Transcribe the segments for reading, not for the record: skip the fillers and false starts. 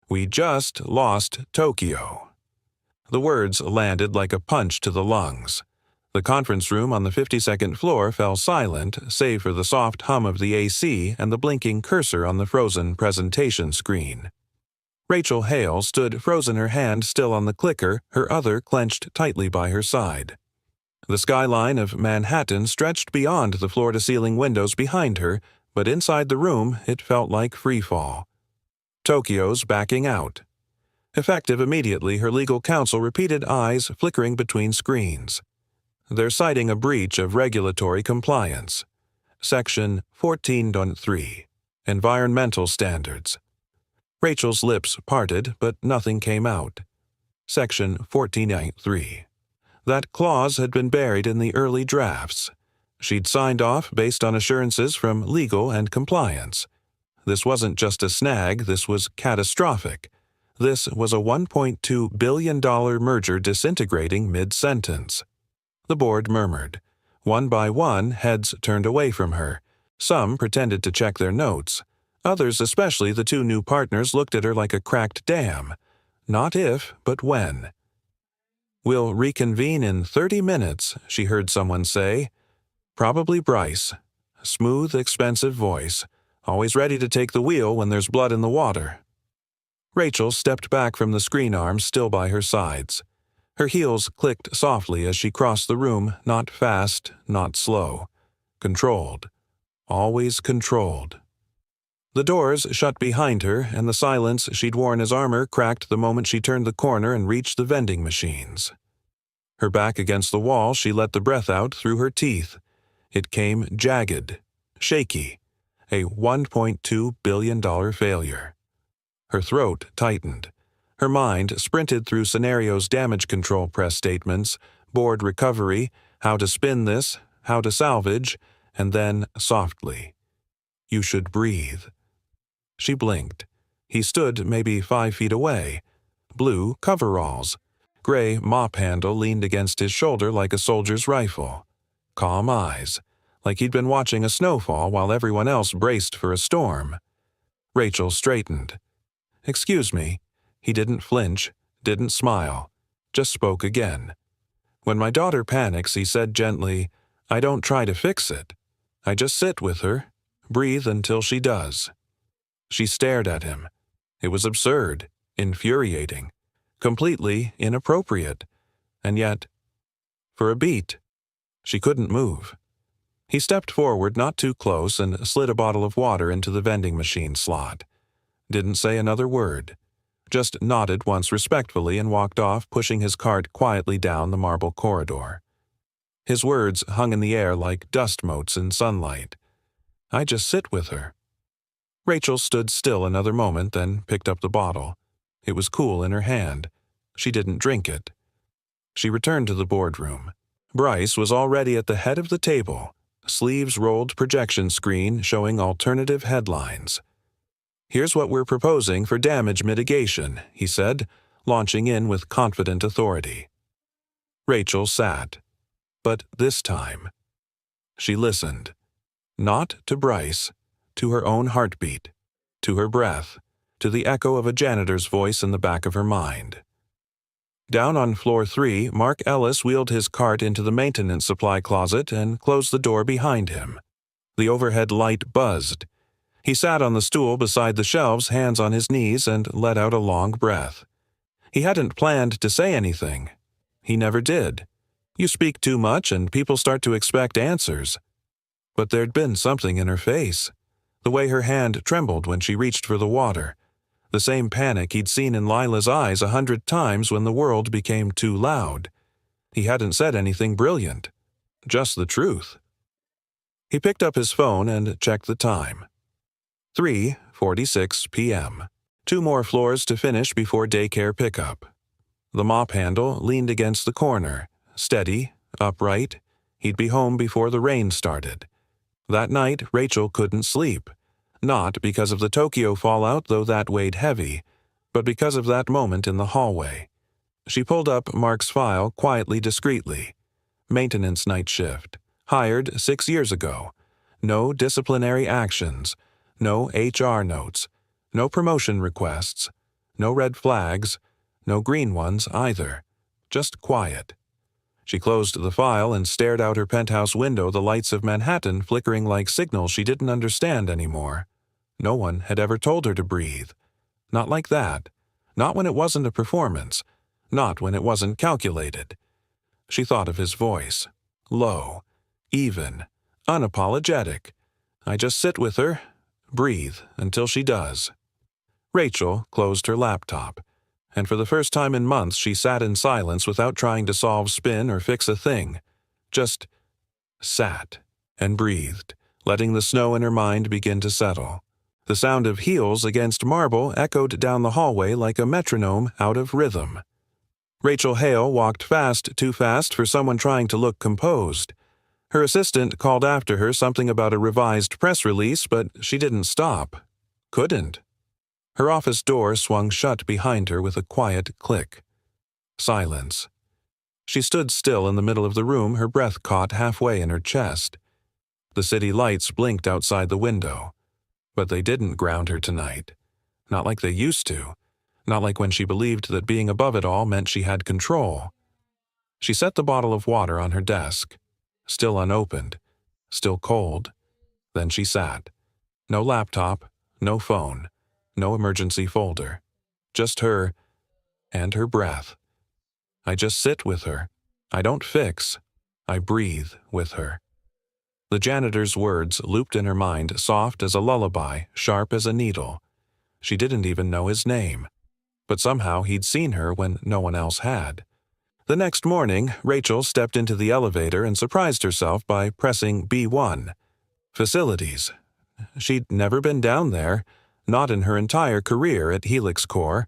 We just lost Tokyo. The words landed like a punch to the lungs. The conference room on the 52nd floor fell silent, save for the soft hum of the AC and the blinking cursor on the frozen presentation screen. Rachel Hale stood frozen, her hand still on the clicker, her other clenched tightly by her side. The skyline of Manhattan stretched beyond the floor-to-ceiling windows behind her, but inside the room it felt like freefall. Tokyo's backing out. Effective immediately, her legal counsel repeated, eyes flickering between screens. They're citing a breach of regulatory compliance. Section 14.3. Environmental Standards. Rachel's lips parted, but nothing came out. Section 14.3. That clause had been buried in the early drafts. She'd signed off based on assurances from legal and compliance. This wasn't just a snag, this was catastrophic. This was a $1.2 billion merger disintegrating mid-sentence. The board murmured. One by one, heads turned away from her. Some pretended to check their notes. Others, especially the two new partners, looked at her like a cracked dam. Not if, but when. "We'll reconvene in 30 minutes, she heard someone say. Probably Bryce. Smooth, expensive voice. Always ready to take the wheel when there's blood in the water. Rachel stepped back from the screen arms still by her sides. Her heels clicked softly as she crossed the room, not fast, not slow. Controlled. Always controlled. The doors shut behind her, and the silence she'd worn as armor cracked the moment she turned the corner and reached the vending machines. Her back against the wall, she let the breath out through her teeth. It came jagged, shaky, a $1.2 billion failure. Her throat tightened. Her mind sprinted through scenarios, damage control press statements, board recovery, how to spin this, how to salvage, and then softly. You should breathe. She blinked. He stood maybe 5 feet away. Blue coveralls. Gray mop handle leaned against his shoulder like a soldier's rifle. Calm eyes, like he'd been watching a snowfall while everyone else braced for a storm. Rachel straightened. "Excuse me." He didn't flinch, didn't smile, just spoke again. "When my daughter panics," he said gently, "I don't try to fix it. I just sit with her, breathe until she does." She stared at him. It was absurd, infuriating, completely inappropriate. And yet, for a beat, she couldn't move. He stepped forward not too close and slid a bottle of water into the vending machine slot. Didn't say another word. Just nodded once respectfully and walked off, pushing his cart quietly down the marble corridor. His words hung in the air like dust motes in sunlight. I just sit with her. Rachel stood still another moment, then picked up the bottle. It was cool in her hand. She didn't drink it. She returned to the boardroom. Bryce was already at the head of the table, sleeves rolled projection screen showing alternative headlines. "Here's what we're proposing for damage mitigation," he said, launching in with confident authority. Rachel sat. But this time, she listened. Not to Bryce, to her own heartbeat, to her breath, to the echo of a janitor's voice in the back of her mind. Down on floor 3, Mark Ellis wheeled his cart into the maintenance supply closet and closed the door behind him. The overhead light buzzed. He sat on the stool beside the shelves, hands on his knees, and let out a long breath. He hadn't planned to say anything. He never did. You speak too much and people start to expect answers. But there'd been something in her face. The way her hand trembled when she reached for the water. The same panic he'd seen in Lila's eyes 100 times when the world became too loud. He hadn't said anything brilliant. Just the truth. He picked up his phone and checked the time. 3:46 p.m. 2 more floors to finish before daycare pickup. The mop handle leaned against the corner. Steady, upright. He'd be home before the rain started. That night, Rachel couldn't sleep. Not because of the Tokyo fallout, though that weighed heavy, but because of that moment in the hallway. She pulled up Mark's file quietly, discreetly. Maintenance night shift. Hired 6 years ago. No disciplinary actions. No HR notes. No promotion requests. No red flags, no green ones either. Just quiet. She closed the file and stared out her penthouse window, the lights of Manhattan flickering like signals she didn't understand anymore. No one had ever told her to breathe. Not like that. Not when it wasn't a performance. Not when it wasn't calculated. She thought of his voice. Low. Even. Unapologetic. I just sit with her. Breathe until she does. Rachel closed her laptop, and for the first time in months she sat in silence without trying to solve, spin, or fix a thing. Just sat and breathed, letting the snow in her mind begin to settle. The sound of heels against marble echoed down the hallway like a metronome out of rhythm. Rachel Hale walked fast, too fast for someone trying to look composed. Her assistant called after her something about a revised press release, but she didn't stop. Couldn't. Her office door swung shut behind her with a quiet click. Silence. She stood still in the middle of the room, her breath caught halfway in her chest. The city lights blinked outside the window. But they didn't ground her tonight. Not like they used to. Not like when she believed that being above it all meant she had control. She set the bottle of water on her desk. Still unopened. Still cold. Then she sat. No laptop. No phone. No emergency folder. Just her and her breath. I just sit with her. I don't fix. I breathe with her. The janitor's words looped in her mind, soft as a lullaby, sharp as a needle. She didn't even know his name. But somehow he'd seen her when no one else had. The next morning, Rachel stepped into the elevator and surprised herself by pressing B1. Facilities. She'd never been down there, not in her entire career at Helix Corps.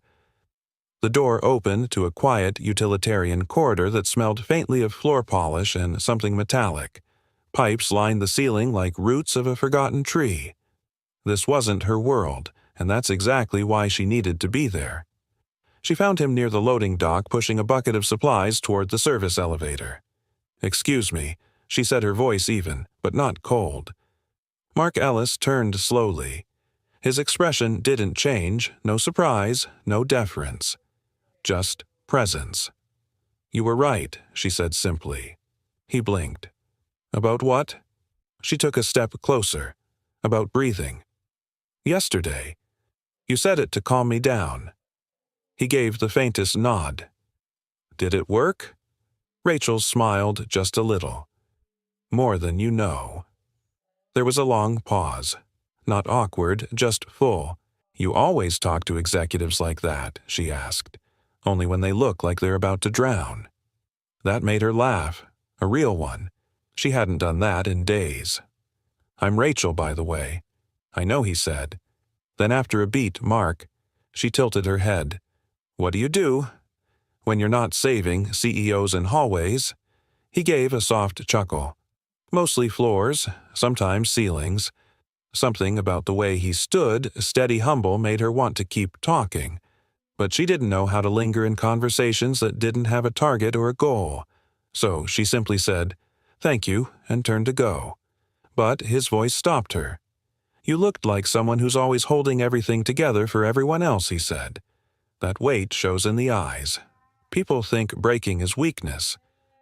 The door opened to a quiet, utilitarian corridor that smelled faintly of floor polish and something metallic. Pipes lined the ceiling like roots of a forgotten tree. This wasn't her world, and that's exactly why she needed to be there. She found him near the loading dock, pushing a bucket of supplies toward the service elevator. "Excuse me," she said, her voice even, but not cold. Mark Ellis turned slowly. His expression didn't change, no surprise, no deference. Just presence. "You were right," she said simply. He blinked. "About what?" She took a step closer. "About breathing." "Yesterday. You said it to calm me down." He gave the faintest nod. "Did it work?" Rachel smiled just a little. "More than you know." There was a long pause. Not awkward, just full. "You always talk to executives like that?" she asked. "Only when they look like they're about to drown." That made her laugh. A real one. She hadn't done that in days. "I'm Rachel, by the way." "I know," he said. Then after a beat, Mark. She tilted her head. "What do you do?" "When you're not saving CEOs in hallways." He gave a soft chuckle. "Mostly floors, sometimes ceilings." Something about the way he stood, steady, humble, made her want to keep talking. But she didn't know how to linger in conversations that didn't have a target or a goal. So she simply said, "Thank you," and turned to go. But his voice stopped her. "You looked like someone who's always holding everything together for everyone else," he said. "That weight shows in the eyes. People think breaking is weakness,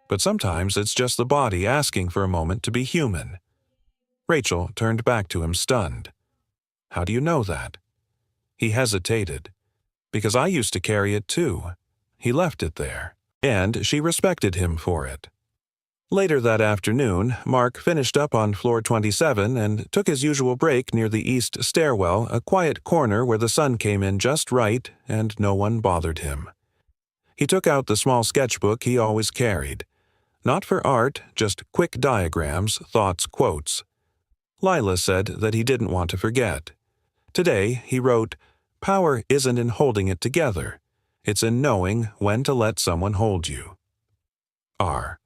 but sometimes it's just the body asking for a moment to be human." Rachel turned back to him, stunned. "How do you know that?" He hesitated. "Because I used to carry it too." He left it there, and she respected him for it. Later that afternoon, Mark finished up on floor 27 and took his usual break near the east stairwell, a quiet corner where the sun came in just right and no one bothered him. He took out the small sketchbook he always carried. Not for art, just quick diagrams, thoughts, quotes. Lila said that he didn't want to forget. Today, he wrote, "Power isn't in holding it together. It's in knowing when to let someone hold you." R.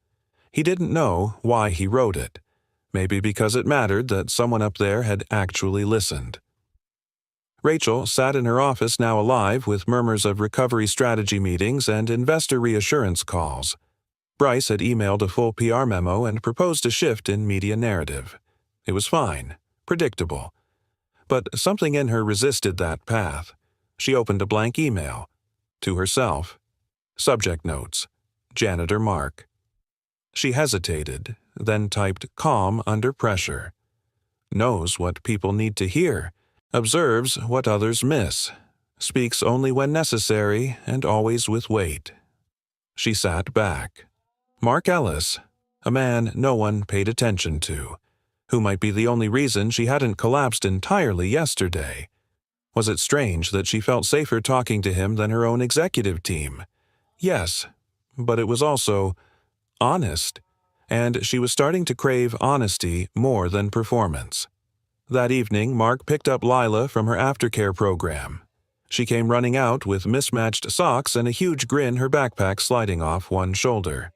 He didn't know why he wrote it. Maybe because it mattered that someone up there had actually listened. Rachel sat in her office, now alive with murmurs of recovery strategy meetings and investor reassurance calls. Bryce had emailed a full PR memo and proposed a shift in media narrative. It was fine, predictable. But something in her resisted that path. She opened a blank email. To herself. Subject notes. Janitor Mark. She hesitated, then typed calm under pressure. Knows what people need to hear. Observes what others miss. Speaks only when necessary and always with weight. She sat back. Mark Ellis, a man no one paid attention to, who might be the only reason she hadn't collapsed entirely yesterday. Was it strange that she felt safer talking to him than her own executive team? Yes, but it was also honest, and she was starting to crave honesty more than performance. That evening, Mark picked up Lila from her aftercare program. She came running out with mismatched socks and a huge grin, her backpack sliding off one shoulder.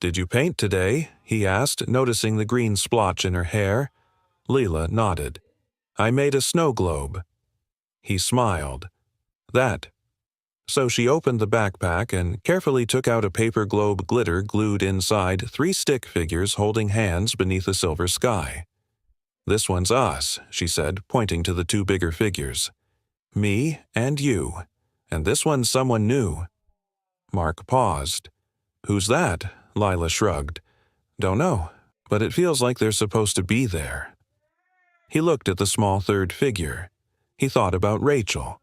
"Did you paint today?" he asked, noticing the green splotch in her hair. Lila nodded. "I made a snow globe." He smiled. "That." So she opened the backpack and carefully took out a paper globe glitter glued inside 3 stick figures holding hands beneath a silver sky. "This one's us," she said, pointing to the 2 bigger figures. "Me and you. And this one's someone new." Mark paused. "Who's that?" Lila shrugged. "Don't know, but it feels like they're supposed to be there." He looked at the small 3rd figure. He thought about Rachel,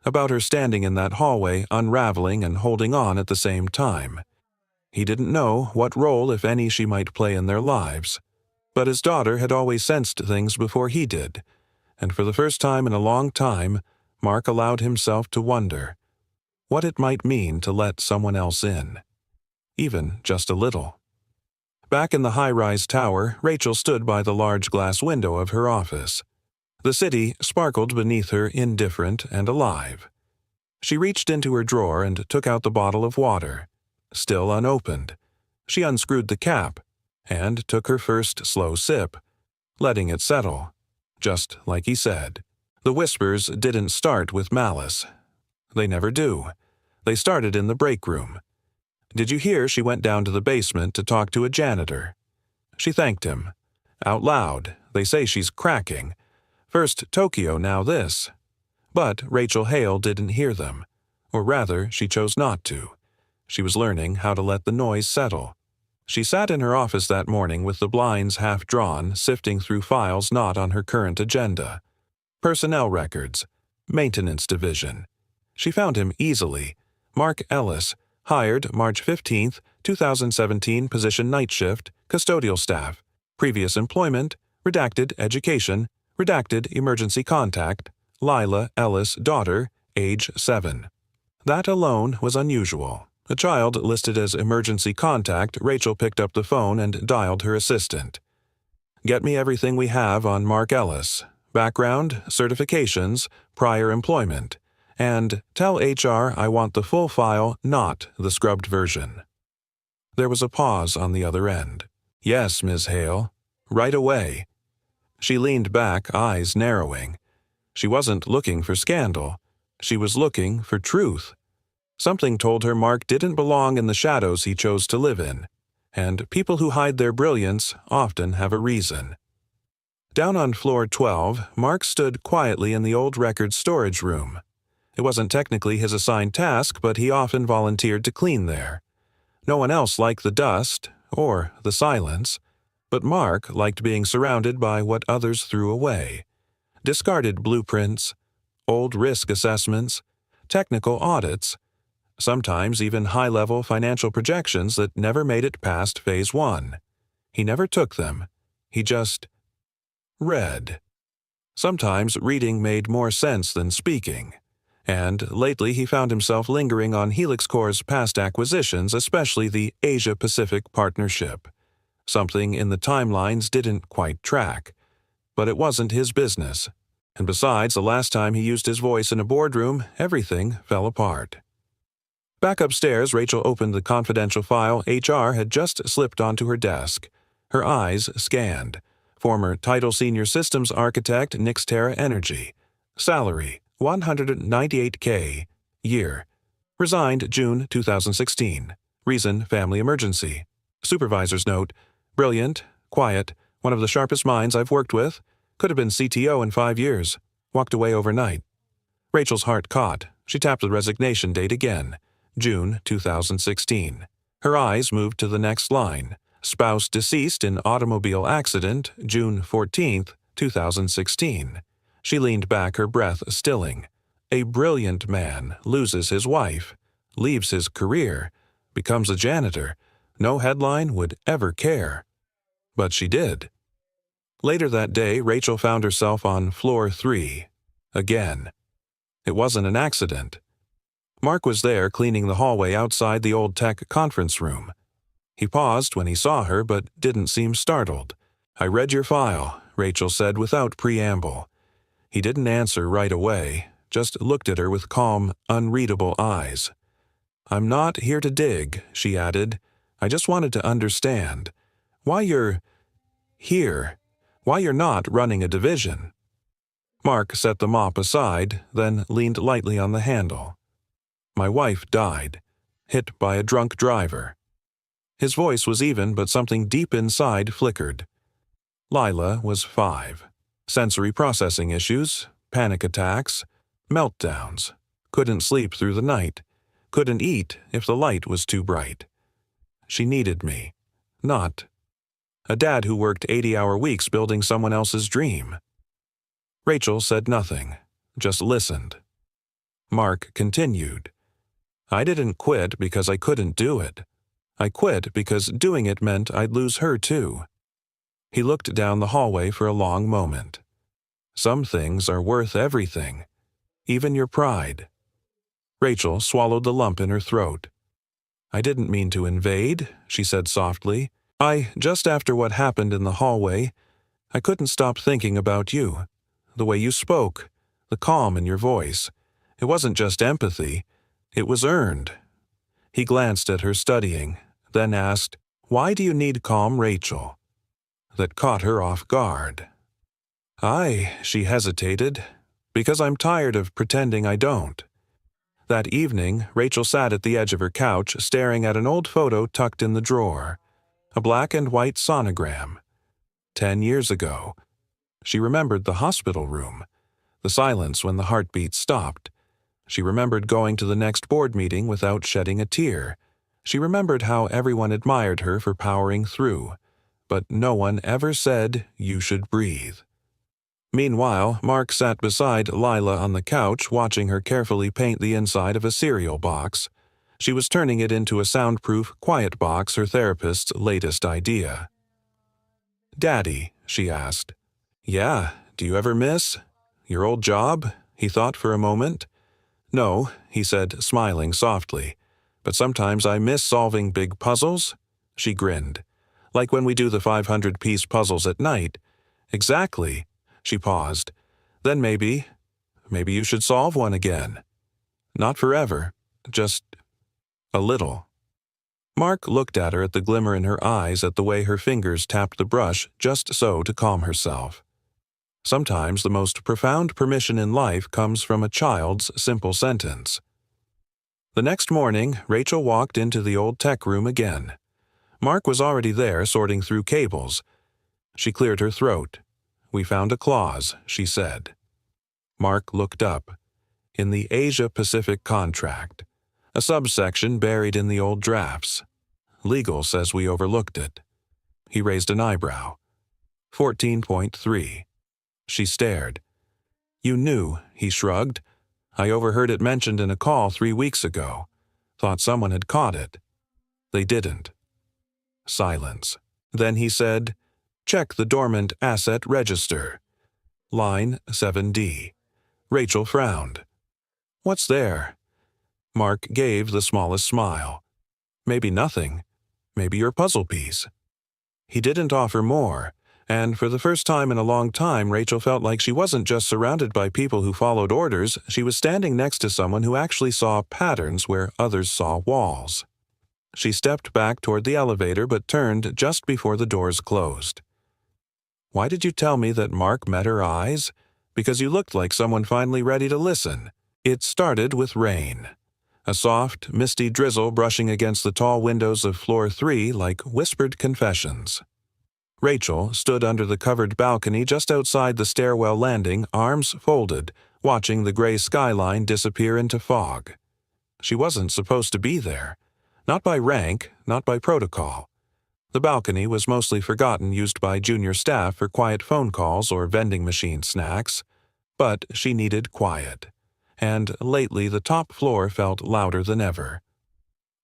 about her standing in that hallway, unraveling and holding on at the same time. He didn't know what role, if any, she might play in their lives, but his daughter had always sensed things before he did, and for the first time in a long time, Mark allowed himself to wonder what it might mean to let someone else in, even just a little. Back in the high-rise tower, Rachel stood by the large glass window of her office. The city sparkled beneath her, indifferent and alive. She reached into her drawer and took out the bottle of water, still unopened. She unscrewed the cap and took her first slow sip, letting it settle, just like he said. The whispers didn't start with malice. They never do. They started in the break room. "Did you hear she went down to the basement to talk to a janitor?" She thanked him. Out loud, they say she's cracking. First Tokyo, now this. But Rachel Hale didn't hear them. Or rather, she chose not to. She was learning how to let the noise settle. She sat in her office that morning with the blinds half drawn, sifting through files not on her current agenda. Personnel records. Maintenance division. She found him easily. Mark Ellis, hired March 15, 2017, position night shift, custodial staff. Previous employment, redacted education, redacted emergency contact, Lila Ellis, daughter, age 7. That alone was unusual. A child listed as emergency contact, Rachel picked up the phone and dialed her assistant. "Get me everything we have on Mark Ellis. Background, certifications, prior employment. And tell HR I want the full file, not the scrubbed version." There was a pause on the other end. "Yes, Ms. Hale. Right away." She leaned back, eyes narrowing. She wasn't looking for scandal. She was looking for truth. Something told her Mark didn't belong in the shadows he chose to live in, and people who hide their brilliance often have a reason. Down on floor 12, Mark stood quietly in the old records storage room. It wasn't technically his assigned task, but he often volunteered to clean there. No one else liked the dust, or the silence, but Mark liked being surrounded by what others threw away. Discarded blueprints, old risk assessments, technical audits, sometimes even high-level financial projections that never made it past Phase 1. He never took them. He just read. Sometimes reading made more sense than speaking. And lately he found himself lingering on Helix Corp's past acquisitions, especially the Asia-Pacific Partnership. Something in the timelines didn't quite track. But it wasn't his business. And besides, the last time he used his voice in a boardroom, everything fell apart. Back upstairs, Rachel opened the confidential file HR had just slipped onto her desk. Her eyes scanned. Former title Senior Systems Architect, Nixterra Energy. Salary, $198K. Year. Resigned June 2016. Reason, family emergency. Supervisor's note, brilliant, quiet, one of the sharpest minds I've worked with. Could have been CTO in 5 years. Walked away overnight. Rachel's heart caught. She tapped the resignation date again, June 2016. Her eyes moved to the next line. Spouse deceased in automobile accident, June 14, 2016. She leaned back, her breath stilling. A brilliant man loses his wife, leaves his career, becomes a janitor. No headline would ever care. But she did. Later that day, Rachel found herself on floor 3. Again. It wasn't an accident. Mark was there cleaning the hallway outside the old tech conference room. He paused when he saw her but didn't seem startled. "I read your file," Rachel said without preamble. He didn't answer right away, just looked at her with calm, unreadable eyes. "I'm not here to dig," she added. "I just wanted to understand why you're here, why you're not running a division." Mark set the mop aside, then leaned lightly on the handle. "My wife died, hit by a drunk driver." His voice was even, but something deep inside flickered. Lila was 5. Sensory processing issues, panic attacks, meltdowns. Couldn't sleep through the night. Couldn't eat if the light was too bright. She needed me. Not a dad who worked 80-hour weeks building someone else's dream. Rachel said nothing, just listened. Mark continued. "I didn't quit because I couldn't do it. I quit because doing it meant I'd lose her too." He looked down the hallway for a long moment. "Some things are worth everything, even your pride." Rachel swallowed the lump in her throat. "I didn't mean to invade," she said softly. Just after what happened in the hallway, I couldn't stop thinking about you. The way you spoke, the calm in your voice. It wasn't just empathy, it was earned." He glanced at her, studying, then asked, "Why do you need calm, Rachel?" That caught her off guard. She hesitated, "because I'm tired of pretending I don't." That evening, Rachel sat at the edge of her couch, staring at an old photo tucked in the drawer. A black and white sonogram. 10 years ago. She remembered the hospital room, the silence when the heartbeat stopped. She remembered going to the next board meeting without shedding a tear. She remembered how everyone admired her for powering through, but no one ever said, "You should breathe." Meanwhile, Mark sat beside Lila on the couch, watching her carefully paint the inside of a cereal box. She was turning it into a soundproof, quiet box, her therapist's latest idea. "Daddy," she asked. "Yeah, do you ever miss your old job?" He thought for a moment. "No," he said, smiling softly. "But sometimes I miss solving big puzzles." She grinned. "Like when we do the 500-piece puzzles at night." "Exactly." She paused. "Then maybe you should solve one again. Not forever, just a little." Mark looked at her, at the glimmer in her eyes, at the way her fingers tapped the brush just so to calm herself. Sometimes the most profound permission in life comes from a child's simple sentence. The next morning, Rachel walked into the old tech room again. Mark was already there, sorting through cables. She cleared her throat. "We found a clause," she said. Mark looked up. "In the Asia-Pacific contract. A subsection buried in the old drafts. Legal says we overlooked it." He raised an eyebrow. 14.3. She stared. "You knew," he shrugged. "I overheard it mentioned in a call 3 weeks ago. Thought someone had caught it. They didn't." Silence. Then he said, "Check the dormant asset register. Line 7D. Rachel frowned. "What's there?" Mark gave the smallest smile. "Maybe nothing. Maybe your puzzle piece." He didn't offer more, and for the first time in a long time, Rachel felt like she wasn't just surrounded by people who followed orders, she was standing next to someone who actually saw patterns where others saw walls. She stepped back toward the elevator but turned just before the doors closed. "Why did you tell me that Mark met her eyes? Because you looked like someone finally ready to listen." It started with rain. A soft, misty drizzle brushing against the tall windows of floor 3 like whispered confessions. Rachel stood under the covered balcony just outside the stairwell landing, arms folded, watching the gray skyline disappear into fog. She wasn't supposed to be there. Not by rank, not by protocol. The balcony was mostly forgotten, used by junior staff for quiet phone calls or vending machine snacks. But she needed quiet. And lately the top floor felt louder than ever.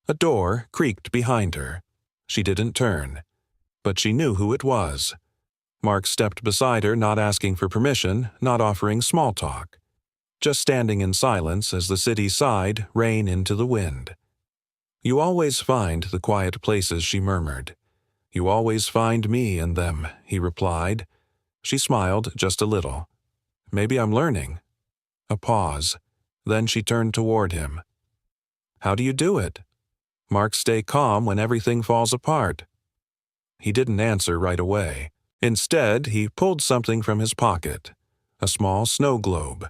A door creaked behind her. She didn't turn. But she knew who it was. Mark stepped beside her, not asking for permission, not offering small talk. Just standing in silence as the city sighed, rain into the wind. "You always find the quiet places," she murmured. "You always find me in them," he replied. She smiled just a little. "Maybe I'm learning." A pause. Then she turned toward him. "How do you do it?" "Mark, stay calm when everything falls apart." He didn't answer right away. Instead, he pulled something from his pocket. A small snow globe.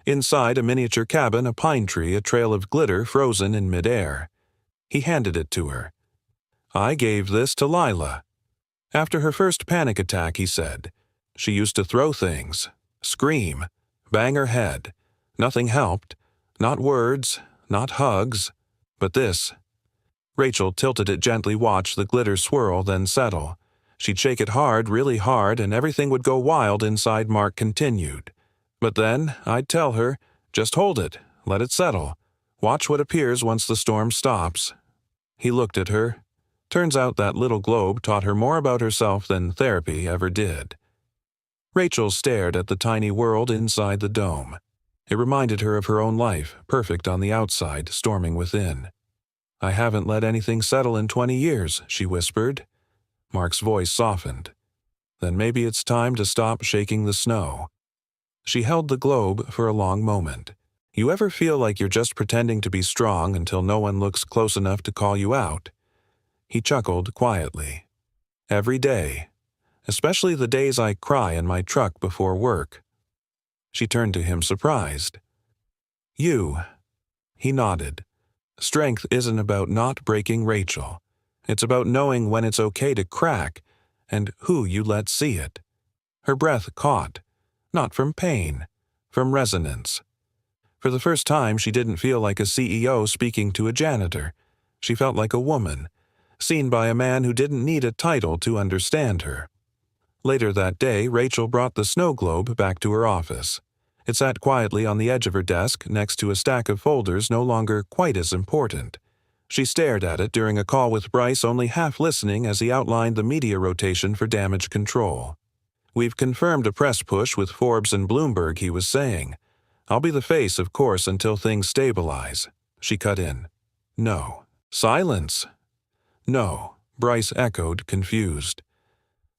Inside a miniature cabin, a pine tree, a trail of glitter frozen in midair. He handed it to her. "I gave this to Lila. After her first panic attack," he said. "She used to throw things, scream, bang her head. Nothing helped. Not words, not hugs, but this." Rachel tilted it gently, watched the glitter swirl, then settle. She'd shake it hard, really hard, and everything would go wild inside. Mark continued. "But then, I'd tell her, just hold it, let it settle. Watch what appears once the storm stops." He looked at her. Turns out that little globe taught her more about herself than therapy ever did. Rachel stared at the tiny world inside the dome. It reminded her of her own life, perfect on the outside, storming within. "I haven't let anything settle in 20 years, she whispered. Mark's voice softened. "Then maybe it's time to stop shaking the snow." She held the globe for a long moment. "You ever feel like you're just pretending to be strong until no one looks close enough to call you out?" He chuckled quietly. "Every day. Especially the days I cry in my truck before work." She turned to him, surprised. "You." He nodded. "Strength isn't about not breaking, Rachel. It's about knowing when it's okay to crack, and who you let see it." Her breath caught, not from pain, from resonance. For the first time, she didn't feel like a CEO speaking to a janitor. She felt like a woman, seen by a man who didn't need a title to understand her. Later that day, Rachel brought the snow globe back to her office. It sat quietly on the edge of her desk, next to a stack of folders no longer quite as important. She stared at it during a call with Bryce, only half listening as he outlined the media rotation for damage control. "We've confirmed a press push with Forbes and Bloomberg," he was saying. "I'll be the face, of course, until things stabilize." She cut in. "No." "Silence." "No," Bryce echoed, confused.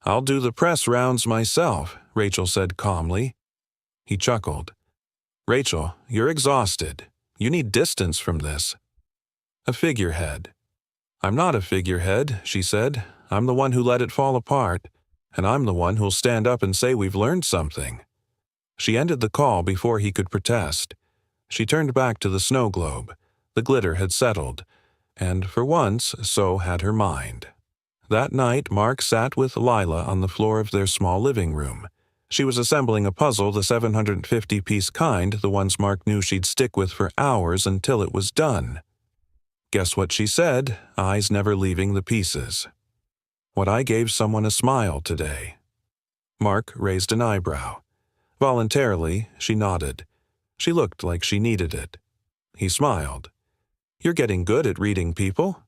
"I'll do the press rounds myself," Rachel said calmly. He chuckled. "Rachel, you're exhausted. You need distance from this." "A figurehead." "I'm not a figurehead," she said. "I'm the one who let it fall apart, and I'm the one who'll stand up and say we've learned something." She ended the call before he could protest. She turned back to the snow globe. The glitter had settled, and for once, so had her mind. That night, Mark sat with Lila on the floor of their small living room. She was assembling a puzzle, the 750-piece kind, the ones Mark knew she'd stick with for hours until it was done. Guess what she said, eyes never leaving the pieces. "What I gave someone a smile today." Mark raised an eyebrow. Voluntarily, she nodded. She looked like she needed it. He smiled. "You're getting good at reading people."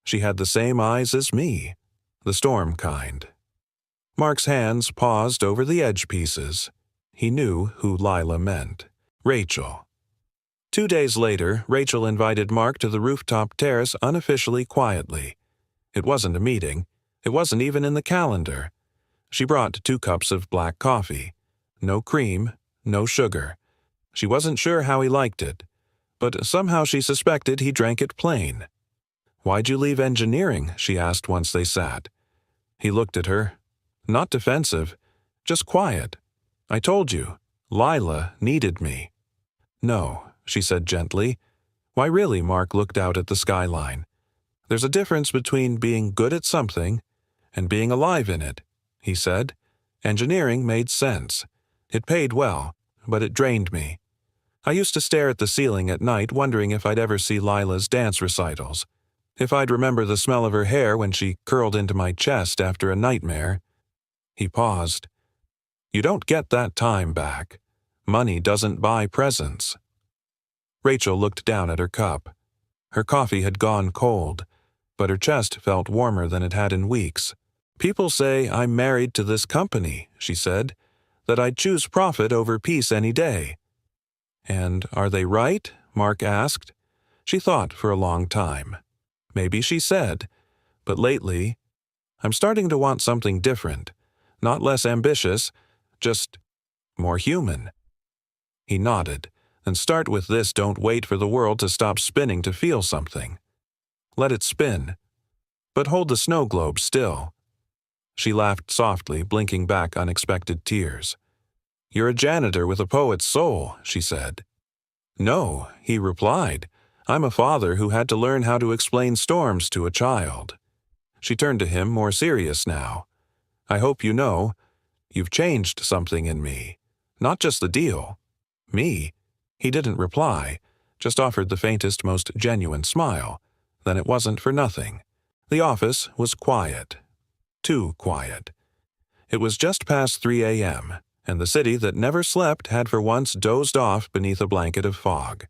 She had the same eyes as me, the storm kind. Mark's hands paused over the edge pieces. He knew who Lila meant. Rachel. 2 days later, Rachel invited Mark to the rooftop terrace unofficially, quietly. It wasn't a meeting. It wasn't even in the calendar. She brought 2 cups of black coffee. No cream, no sugar. She wasn't sure how he liked it, but somehow she suspected he drank it plain. "Why'd you leave engineering?" she asked once they sat. He looked at her. Not defensive, just quiet. "I told you, Lila needed me." "No," she said gently. "Why really?" Mark looked out at the skyline. "There's a difference between being good at something and being alive in it," he said. Engineering made sense. It paid well, but it drained me. I used to stare at the ceiling at night wondering if I'd ever see Lila's dance recitals, if I'd remember the smell of her hair when she curled into my chest after a nightmare. He paused. You don't get that time back. Money doesn't buy presents. Rachel looked down at her cup. Her coffee had gone cold, but her chest felt warmer than it had in weeks. People say I'm married to this company, she said, that I'd choose profit over peace any day. And are they right? Mark asked. She thought for a long time. Maybe she said, but lately, I'm starting to want something different, not less ambitious, just more human. He nodded. And start with this: don't wait for the world to stop spinning to feel something. Let it spin. But hold the snow globe still. She laughed softly, blinking back unexpected tears. You're a janitor with a poet's soul, she said. No, he replied. I'm a father who had to learn how to explain storms to a child. She turned to him, more serious now. I hope you know, you've changed something in me. Not just the deal. Me. He didn't reply, just offered the faintest, most genuine smile. Then it wasn't for nothing. The office was quiet. Too quiet. It was just past 3 a.m., and the city that never slept had for once dozed off beneath a blanket of fog.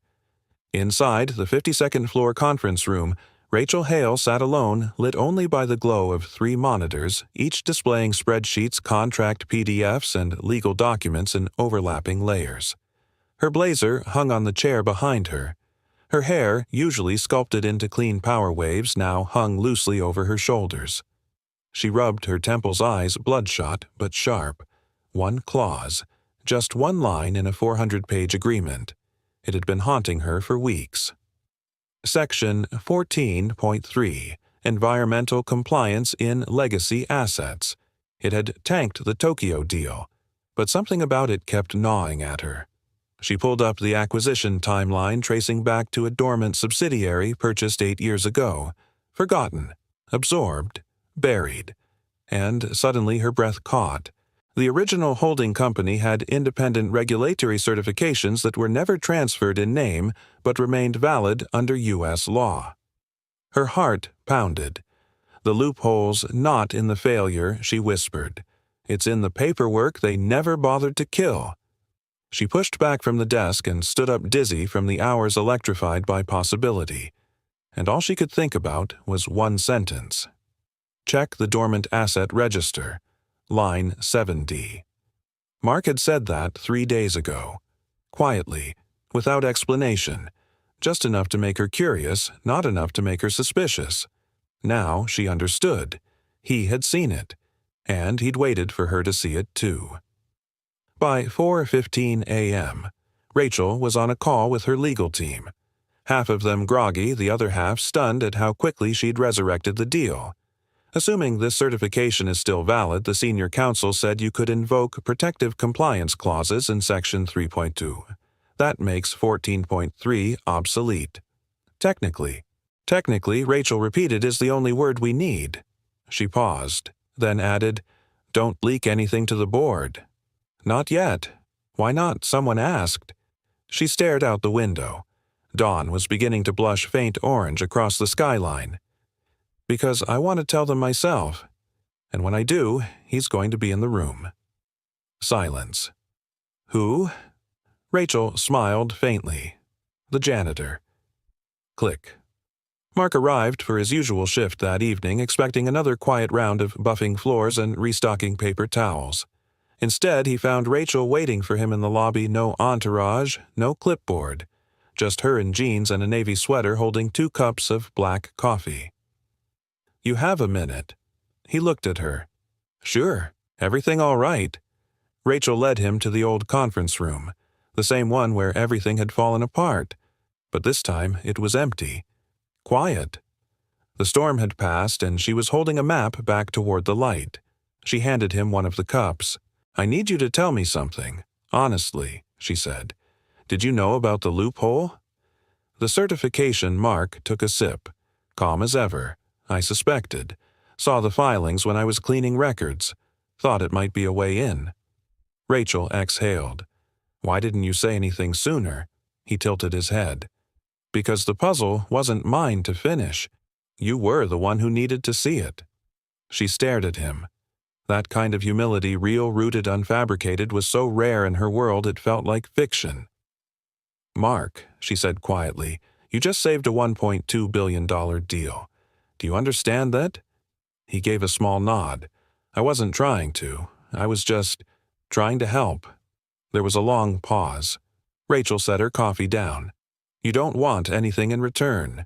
Inside the 52nd floor conference room, Rachel Hale sat alone, lit only by the glow of 3 monitors, each displaying spreadsheets, contract PDFs, and legal documents in overlapping layers. Her blazer hung on the chair behind her. Her hair, usually sculpted into clean power waves, now hung loosely over her shoulders. She rubbed her temples' eyes, bloodshot but sharp. One clause, just one line in a 400-page agreement. It had been haunting her for weeks. Section 14.3, Environmental Compliance in Legacy Assets. It had tanked the Tokyo deal, but something about it kept gnawing at her. She pulled up the acquisition timeline tracing back to a dormant subsidiary purchased 8 years ago, forgotten, absorbed, buried, and suddenly her breath caught. The original holding company had independent regulatory certifications that were never transferred in name but remained valid under U.S. law. Her heart pounded. The loophole's not in the failure, she whispered. It's in the paperwork they never bothered to kill. She pushed back from the desk and stood up dizzy from the hours electrified by possibility. And all she could think about was one sentence. Check the dormant asset register. Line 7D. Mark had said that 3 days ago. Quietly, without explanation. Just enough to make her curious, not enough to make her suspicious. Now she understood. He had seen it. And he'd waited for her to see it too. By 4:15 a.m., Rachel was on a call with her legal team. Half of them groggy, the other half stunned at how quickly she'd resurrected the deal. Assuming this certification is still valid, the senior counsel said you could invoke protective compliance clauses in Section 3.2. That makes 14.3 obsolete. Technically, Rachel repeated, is the only word we need. She paused, then added, don't leak anything to the board. Not yet. Why not? Someone asked. She stared out the window. Dawn was beginning to blush faint orange across the skyline. Because I want to tell them myself. And when I do, he's going to be in the room. Silence. Who? Rachel smiled faintly. The janitor. Click. Mark arrived for his usual shift that evening, expecting another quiet round of buffing floors and restocking paper towels. Instead, he found Rachel waiting for him in the lobby, no entourage, no clipboard. Just her in jeans and a navy sweater holding 2 cups of black coffee. You have a minute. He looked at her. Sure, everything all right. Rachel led him to the old conference room, the same one where everything had fallen apart. But this time it was empty. Quiet. The storm had passed and she was holding a map back toward the light. She handed him one of the cups. I need you to tell me something. Honestly, she said. Did you know about the loophole? The certification. Mark took a sip. Calm as ever. I suspected. Saw the filings when I was cleaning records. Thought it might be a way in. Rachel exhaled. Why didn't you say anything sooner? He tilted his head. Because the puzzle wasn't mine to finish. You were the one who needed to see it. She stared at him. That kind of humility, real-rooted, unfabricated, was so rare in her world it felt like fiction. Mark, she said quietly, you just saved a $1.2 billion deal. Do you understand that? He gave a small nod. I wasn't trying to. I was just trying to help. There was a long pause. Rachel set her coffee down. You don't want anything in return.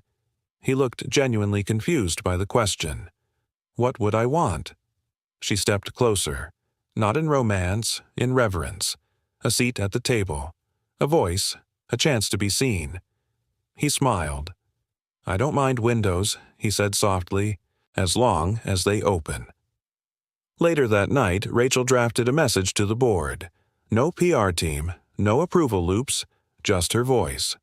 He looked genuinely confused by the question. What would I want? She stepped closer. Not in romance, in reverence. A seat at the table. A voice. A chance to be seen. He smiled. I don't mind windows, he said softly, as long as they open. Later that night, Rachel drafted a message to the board. No PR team, no approval loops, just her voice.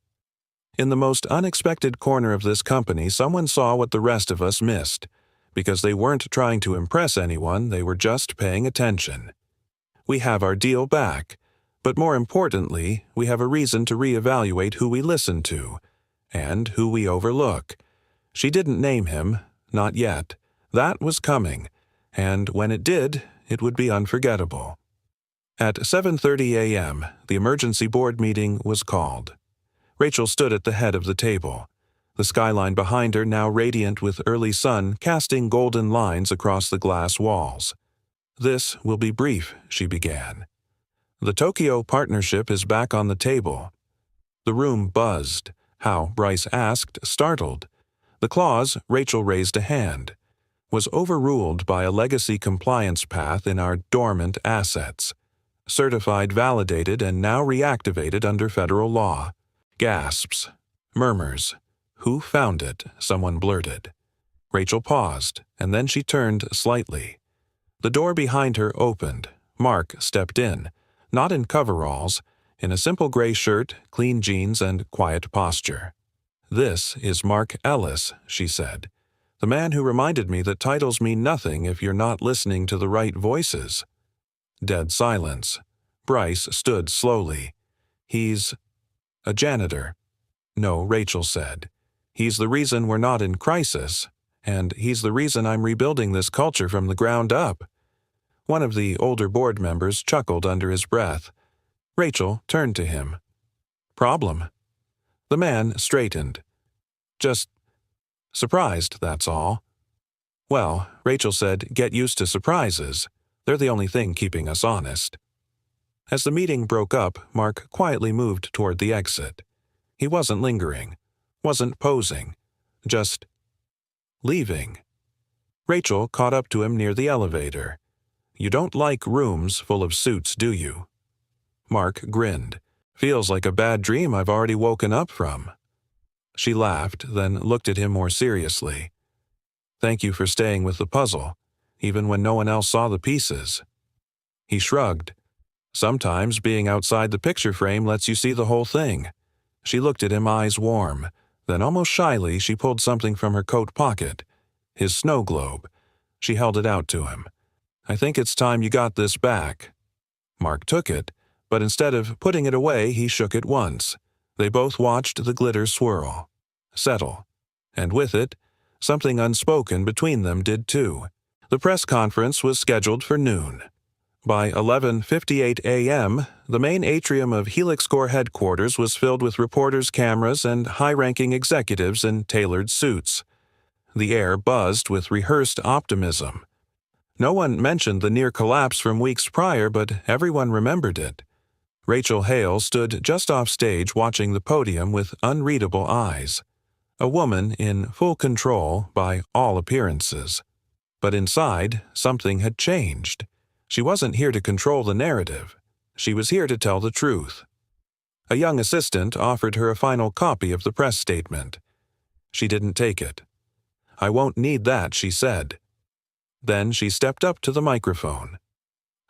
In the most unexpected corner of this company, someone saw what the rest of us missed. Because they weren't trying to impress anyone, they were just paying attention. We have our deal back, but more importantly, we have a reason to reevaluate who we listen to, and who we overlook. She didn't name him, not yet. That was coming, and when it did, it would be unforgettable. At 7:30 a.m., the emergency board meeting was called. Rachel stood at the head of the table. The skyline behind her now radiant with early sun casting golden lines across the glass walls. This will be brief, she began. The Tokyo partnership is back on the table. The room buzzed. How, Bryce asked, startled. The clause, Rachel raised a hand, was overruled by a legacy compliance path in our dormant assets. Certified, validated, and now reactivated under federal law. Gasps. Murmurs. Who found it? Someone blurted. Rachel paused, and then she turned slightly. The door behind her opened. Mark stepped in, not in coveralls, in a simple gray shirt, clean jeans, and quiet posture. This is Mark Ellis, she said. The man who reminded me that titles mean nothing if you're not listening to the right voices. Dead silence. Bryce stood slowly. He's a janitor. No, Rachel said. He's the reason we're not in crisis, and he's the reason I'm rebuilding this culture from the ground up. One of the older board members chuckled under his breath. Rachel turned to him. Problem? The man straightened. Just surprised, that's all. Well, Rachel said, get used to surprises. They're the only thing keeping us honest. As the meeting broke up, Mark quietly moved toward the exit. He wasn't lingering. Wasn't posing, just leaving. Rachel caught up to him near the elevator. You don't like rooms full of suits, do you? Mark grinned. Feels like a bad dream I've already woken up from. She laughed, then looked at him more seriously. Thank you for staying with the puzzle, even when no one else saw the pieces. He shrugged. Sometimes being outside the picture frame lets you see the whole thing. She looked at him, eyes warm. Then almost shyly she pulled something from her coat pocket. His snow globe. She held it out to him. I think it's time you got this back. Mark took it, but instead of putting it away, he shook it once. They both watched the glitter swirl, settle. And with it, something unspoken between them did too. The press conference was scheduled for noon. By 11:58 a.m., the main atrium of Helix Corps headquarters was filled with reporters, cameras, and high-ranking executives in tailored suits. The air buzzed with rehearsed optimism. No one mentioned the near collapse from weeks prior, but everyone remembered it. Rachel Hale stood just off stage watching the podium with unreadable eyes. A woman in full control by all appearances. But inside, something had changed. She wasn't here to control the narrative. She was here to tell the truth. A young assistant offered her a final copy of the press statement. She didn't take it. I won't need that, she said. Then she stepped up to the microphone.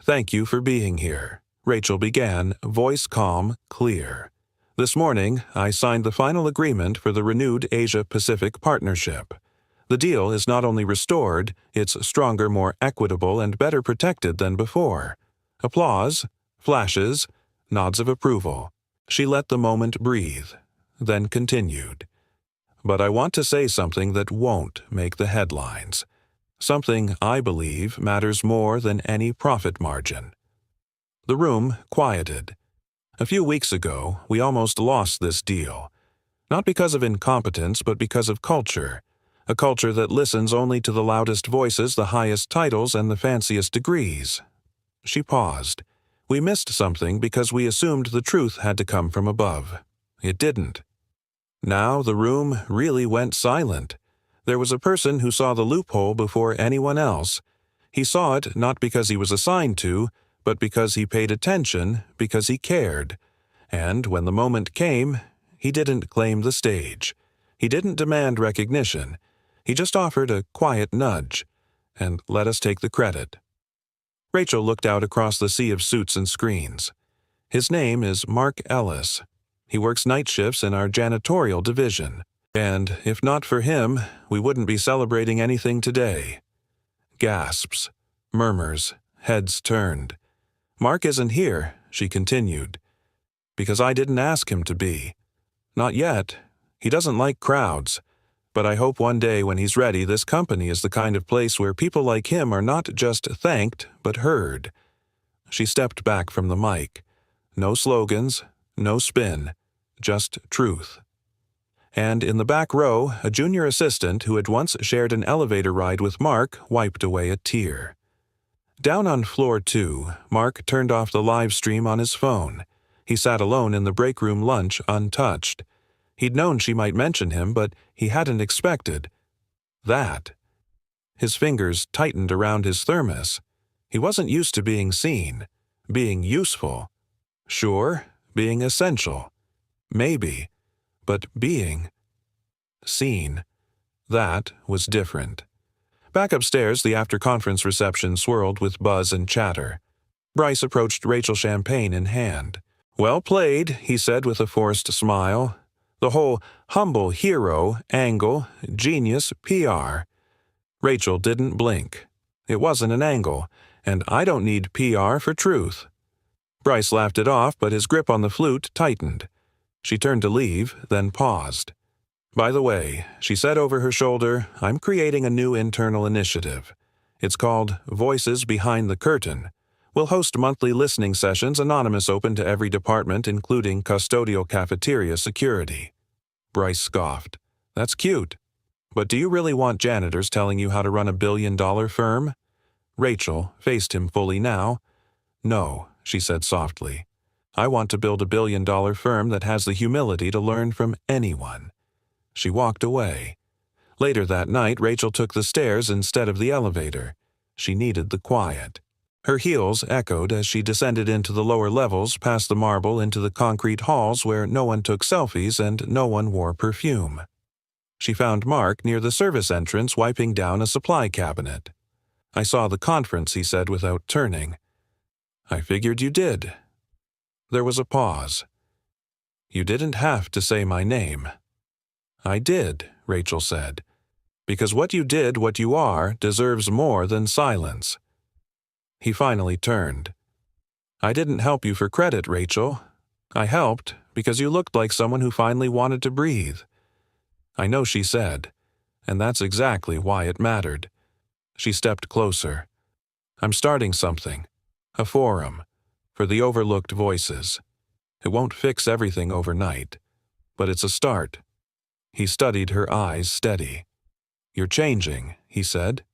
Thank you for being here, Rachel began, voice calm, clear. This morning, I signed the final agreement for the renewed Asia-Pacific partnership. The deal is not only restored, it's stronger, more equitable, and better protected than before. Applause, flashes, Nods of approval. She let the moment breathe, then continued. But I want to say something that won't make the headlines. Something I believe matters more than any profit margin. The room quieted. A few weeks ago, we almost lost this deal. Not because of incompetence, but because of culture. A culture that listens only to the loudest voices, the highest titles, and the fanciest degrees. She paused. We missed something because we assumed the truth had to come from above. It didn't. Now the room really went silent. There was a person who saw the loophole before anyone else. He saw it not because he was assigned to, but because he paid attention, because he cared. And when the moment came, he didn't claim the stage. He didn't demand recognition. He just offered a quiet nudge, and let us take the credit. Rachel looked out across the sea of suits and screens. His name is Mark Ellis. He works night shifts in our janitorial division. And if not for him, we wouldn't be celebrating anything today. Gasps, murmurs, heads turned. Mark isn't here, she continued, because I didn't ask him to be. Not yet. He doesn't like crowds. But I hope one day when he's ready, this company is the kind of place where people like him are not just thanked, but heard. She stepped back from the mic. No slogans, no spin, just truth. And in the back row, a junior assistant who had once shared an elevator ride with Mark wiped away a tear. Down on floor 2, Mark turned off the live stream on his phone. He sat alone in the break room lunch untouched. He'd known she might mention him, but he hadn't expected that. His fingers tightened around his thermos. He wasn't used to being seen, being useful. Sure, being essential. Maybe. But being seen, that was different. Back upstairs, the after-conference reception swirled with buzz and chatter. Bryce approached Rachel, champagne in hand. "Well played," he said with a forced smile. "The whole humble hero, angle, genius, PR." Rachel didn't blink. It wasn't an angle, and I don't need PR for truth. Bryce laughed it off, but his grip on the flute tightened. She turned to leave, then paused. "By the way," she said over her shoulder, "I'm creating a new internal initiative. It's called Voices Behind the Curtain. We'll host monthly listening sessions, anonymous, open to every department, including custodial cafeteria security." Bryce scoffed. "That's cute. But do you really want janitors telling you how to run a billion-dollar firm?" Rachel faced him fully now. "No," she said softly. "I want to build a billion-dollar firm that has the humility to learn from anyone." She walked away. Later that night, Rachel took the stairs instead of the elevator. She needed the quiet. Her heels echoed as she descended into the lower levels, past the marble into the concrete halls where no one took selfies and no one wore perfume. She found Mark near the service entrance wiping down a supply cabinet. "I saw the conference," he said without turning. "I figured you did." There was a pause. "You didn't have to say my name." "I did," Rachel said, "because what you did, what you are, deserves more than silence." He finally turned. "I didn't help you for credit, Rachel. I helped because you looked like someone who finally wanted to breathe." "I know," she said, "and that's exactly why it mattered." She stepped closer. "I'm starting something. A forum. For the overlooked voices. It won't fix everything overnight, but it's a start." He studied her eyes steady. "You're changing," he said.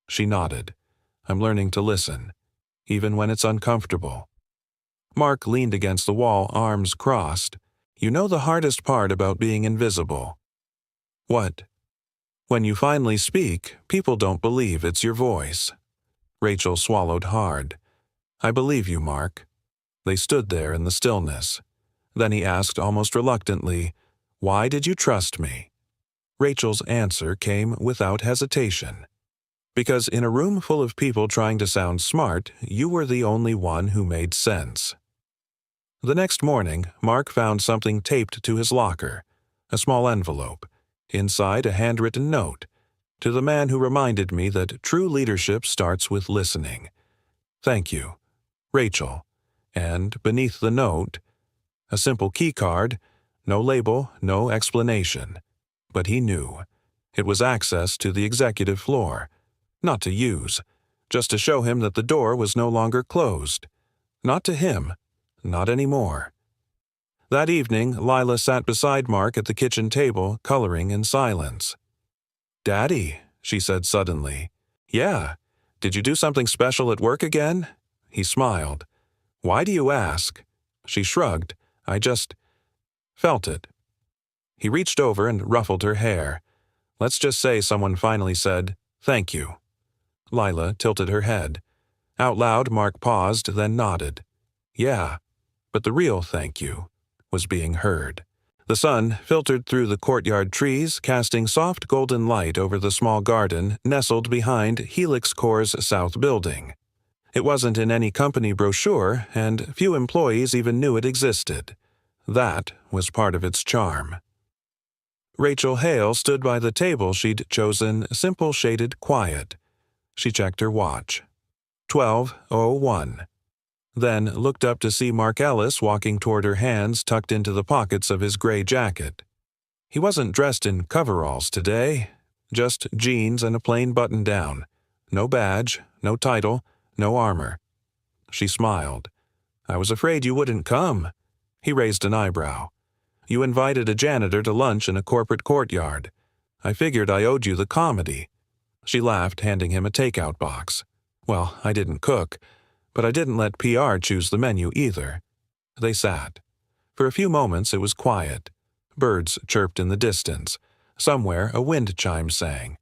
She nodded. "I'm learning to listen, even when it's uncomfortable." Mark leaned against the wall, arms crossed. "You know the hardest part about being invisible?" "What?" "When you finally speak, people don't believe it's your voice." Rachel swallowed hard. "I believe you, Mark." They stood there in the stillness. Then he asked almost reluctantly, "Why did you trust me?" Rachel's answer came without hesitation. "Because in a room full of people trying to sound smart, you were the only one who made sense." The next morning, Mark found something taped to his locker, a small envelope, inside a handwritten note, "To the man who reminded me that true leadership starts with listening. Thank you. Rachel." And beneath the note, a simple keycard, no label, no explanation. But he knew. It was access to the executive floor. Not to use, just to show him that the door was no longer closed. Not to him. Not anymore. That evening, Lila sat beside Mark at the kitchen table, coloring in silence. "Daddy," she said suddenly. "Yeah. Did you do something special at work again?" He smiled. "Why do you ask?" She shrugged. "I just felt it." He reached over and ruffled her hair. "Let's just say someone finally said, 'Thank you.'" Lila tilted her head. Out loud, Mark paused, then nodded. "Yeah, but the real thank you was being heard." The sun filtered through the courtyard trees, casting soft golden light over the small garden nestled behind Helix Corps' south building. It wasn't in any company brochure, and few employees even knew it existed. That was part of its charm. Rachel Hale stood by the table she'd chosen, simple shaded quiet. She checked her watch. 12:01. Then looked up to see Mark Ellis walking toward her, hands tucked into the pockets of his gray jacket. He wasn't dressed in coveralls today, just jeans and a plain button-down. No badge, no title, no armor. She smiled. "I was afraid you wouldn't come." He raised an eyebrow. "You invited a janitor to lunch in a corporate courtyard. I figured I owed you the comedy." She laughed, handing him a takeout box. "Well, I didn't cook, but I didn't let PR choose the menu either." They sat. For a few moments it was quiet. Birds chirped in the distance. Somewhere a wind chime sang.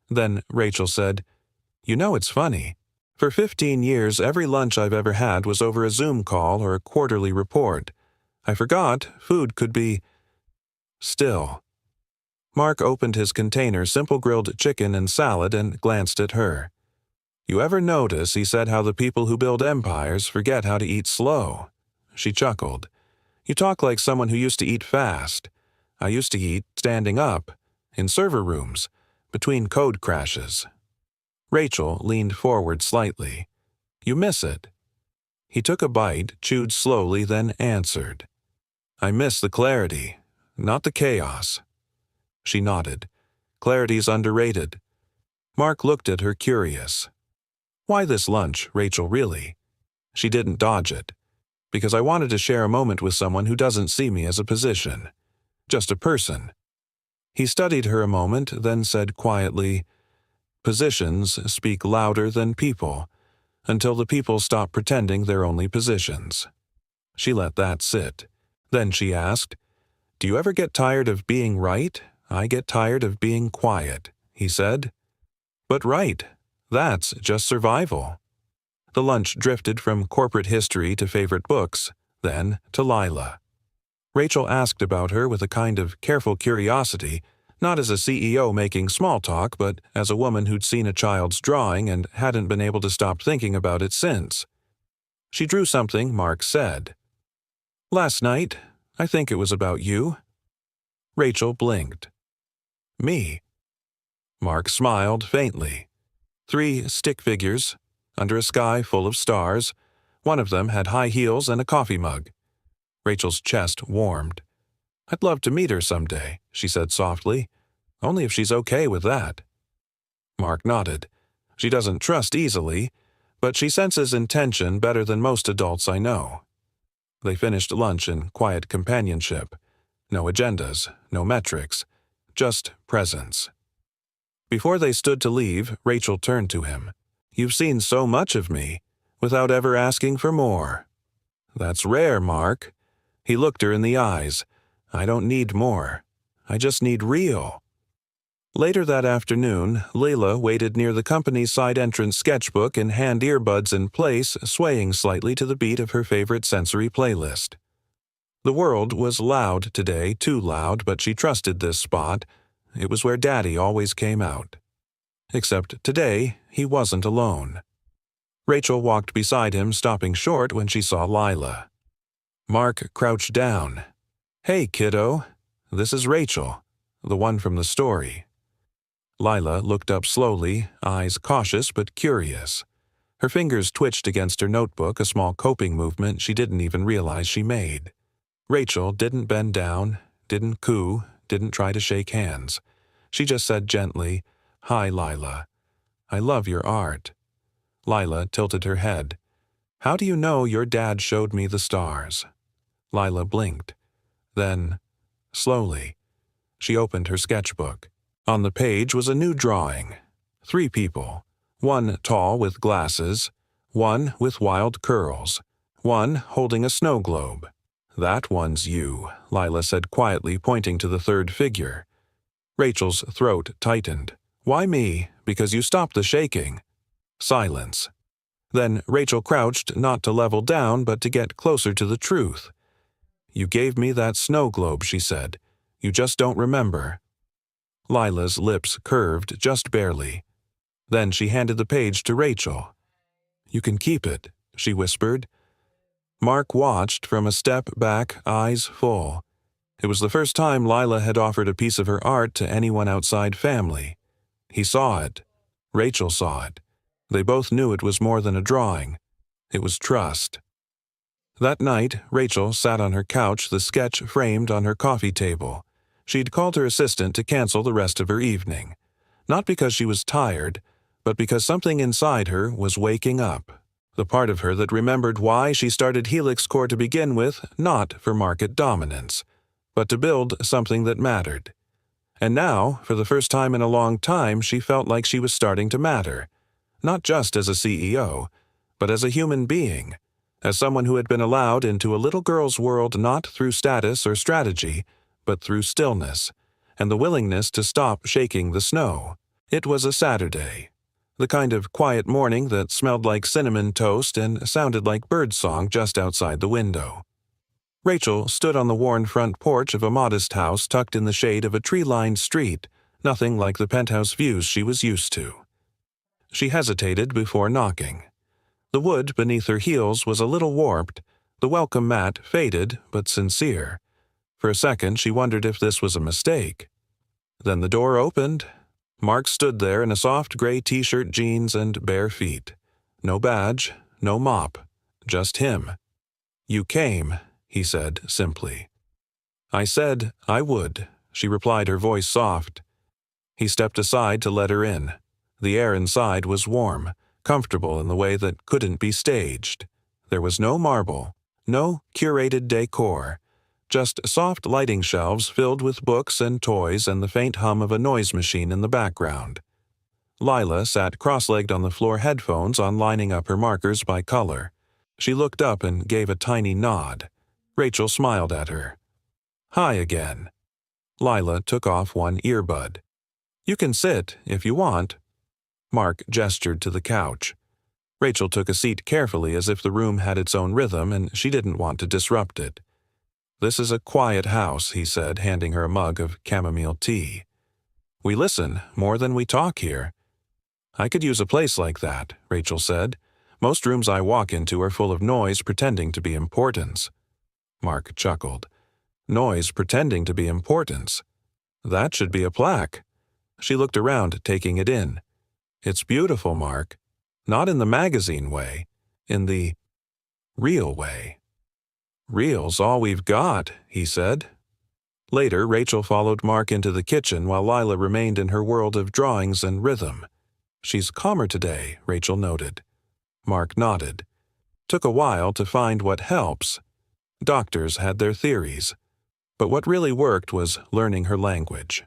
Then Rachel said, "You know, it's funny. For 15 years, every lunch I've ever had was over a Zoom call or a quarterly report. I forgot food could be still." Mark opened his container, simple grilled chicken and salad, and glanced at her. "You ever notice," he said, "how the people who build empires forget how to eat slow?" She chuckled. "You talk like someone who used to eat fast. I used to eat standing up, in server rooms, between code crashes." Rachel leaned forward slightly. "You miss it." He took a bite, chewed slowly, then answered. "I miss the clarity, not the chaos." She nodded. "Clarity's underrated." Mark looked at her, curious. "Why this lunch, Rachel, really?" She didn't dodge it. "Because I wanted to share a moment with someone who doesn't see me as a position. Just a person." He studied her a moment, then said quietly, "Positions speak louder than people, until the people stop pretending they're only positions." She let that sit. Then she asked, "Do you ever get tired of being right? I get tired of being quiet," he said. "But right, that's just survival." The lunch drifted from corporate history to favorite books, then to Lila. Rachel asked about her with a kind of careful curiosity, not as a CEO making small talk, but as a woman who'd seen a child's drawing and hadn't been able to stop thinking about it since. She drew something Mark said. "Last night, I think it was about you." Rachel blinked. "Me?" Mark smiled faintly. 3 stick figures, under a sky full of stars. One of them had high heels and a coffee mug. Rachel's chest warmed. "I'd love to meet her someday," she said softly. "Only if she's okay with that." Mark nodded. "She doesn't trust easily, but she senses intention better than most adults I know." They finished lunch in quiet companionship. No agendas, no metrics, just presence. Before they stood to leave, Rachel turned to him. "You've seen so much of me, without ever asking for more." "That's rare, Mark." He looked her in the eyes. "I don't need more. I just need real." Later that afternoon, Leila waited near the company's side entrance sketchbook in hand earbuds in place, swaying slightly to the beat of her favorite sensory playlist. The world was loud today, too loud, but she trusted this spot. It was where Daddy always came out. Except today, he wasn't alone. Rachel walked beside him, stopping short when she saw Lila. Mark crouched down. "Hey, kiddo. This is Rachel, the one from the story." Lila looked up slowly, eyes cautious but curious. Her fingers twitched against her notebook, a small coping movement she didn't even realize she made. Rachel didn't bend down, didn't coo, didn't try to shake hands. She just said gently, "Hi, Lila. I love your art." Lila tilted her head. "How do you know your dad showed me the stars?" Lila blinked. Then, slowly, she opened her sketchbook. On the page was a new drawing. 3 people. One tall with glasses, one with wild curls, one holding a snow globe. "That one's you," Lila said quietly, pointing to the 3rd figure. Rachel's throat tightened. "Why me? Because you stopped the shaking." Silence. Then Rachel crouched, not to level down, but to get closer to the truth. "You gave me that snow globe," she said. "You just don't remember." Lila's lips curved just barely. Then she handed the page to Rachel. "You can keep it," she whispered. Mark watched from a step back, eyes full. It was the first time Lila had offered a piece of her art to anyone outside family. He saw it. Rachel saw it. They both knew it was more than a drawing. It was trust. That night, Rachel sat on her couch, the sketch framed on her coffee table. She'd called her assistant to cancel the rest of her evening. Not because she was tired, but because something inside her was waking up. The part of her that remembered why she started Helix Core to begin with, not for market dominance, but to build something that mattered. And now, for the first time in a long time, she felt like she was starting to matter. Not just as a CEO, but as a human being, as someone who had been allowed into a little girl's world not through status or strategy, but through stillness, and the willingness to stop shaking the snow. It was a Saturday. The kind of quiet morning that smelled like cinnamon toast and sounded like birdsong just outside the window. Rachel stood on the worn front porch of a modest house tucked in the shade of a tree-lined street, nothing like the penthouse views she was used to. She hesitated before knocking. The wood beneath her heels was a little warped, the welcome mat faded but sincere. For a second she wondered if this was a mistake. Then the door opened. Mark stood there in a soft gray t-shirt, jeans, and bare feet. No badge, no mop, just him. "You came," he said simply. "I said I would," she replied, her voice soft. He stepped aside to let her in. The air inside was warm, comfortable in the way that couldn't be staged. There was no marble, no curated decor, just soft lighting shelves filled with books and toys and the faint hum of a noise machine in the background. Lila sat cross-legged on the floor, headphones on, lining up her markers by color. She looked up and gave a tiny nod. Rachel smiled at her. "Hi again." Lila took off one earbud. "You can sit, if you want." Mark gestured to the couch. Rachel took a seat carefully, as if the room had its own rhythm and she didn't want to disrupt it. "This is a quiet house," he said, handing her a mug of chamomile tea. "We listen more than we talk here." "I could use a place like that," Rachel said. "Most rooms I walk into are full of noise pretending to be importance." Mark chuckled. "Noise pretending to be importance. That should be a plaque." She looked around, taking it in. "It's beautiful, Mark. Not in the magazine way, in the real way." "Real's all we've got," he said. Later, Rachel followed Mark into the kitchen while Lila remained in her world of drawings and rhythm. "She's calmer today," Rachel noted. Mark nodded. Took a while to find what helps. Doctors had their theories, but what really worked was learning her language.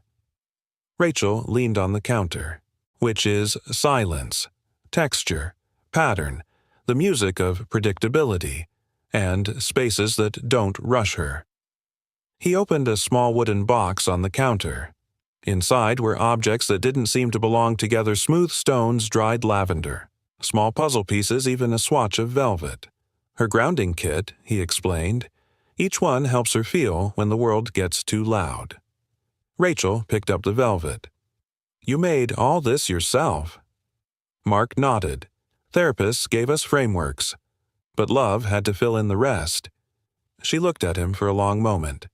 Rachel leaned on the counter, which is silence, texture, pattern, the music of predictability, and spaces that don't rush her. He opened a small wooden box on the counter. Inside were objects that didn't seem to belong together: smooth stones, dried lavender, small puzzle pieces, even a swatch of velvet. "Her grounding kit," he explained. "Each one helps her feel when the world gets too loud." Rachel picked up the velvet. "You made all this yourself?" Mark nodded. "Therapists gave us frameworks, but love had to fill in the rest." She looked at him for a long moment.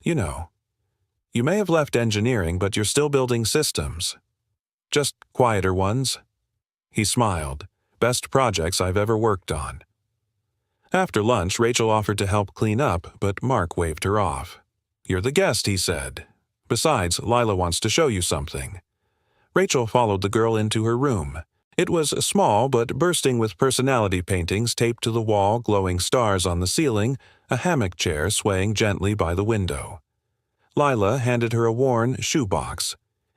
"You know, you may have left engineering, but you're still building systems. Just quieter ones." He smiled. Best projects I've ever worked on. After lunch, Rachel offered to help clean up, but Mark waved her off. You're the guest, he said. Besides, Lila wants to show you something. Rachel followed the girl into her room. It was small but bursting with personality paintings taped to the wall, glowing stars on the ceiling, a hammock chair swaying gently by the window. Lila handed her a worn shoebox.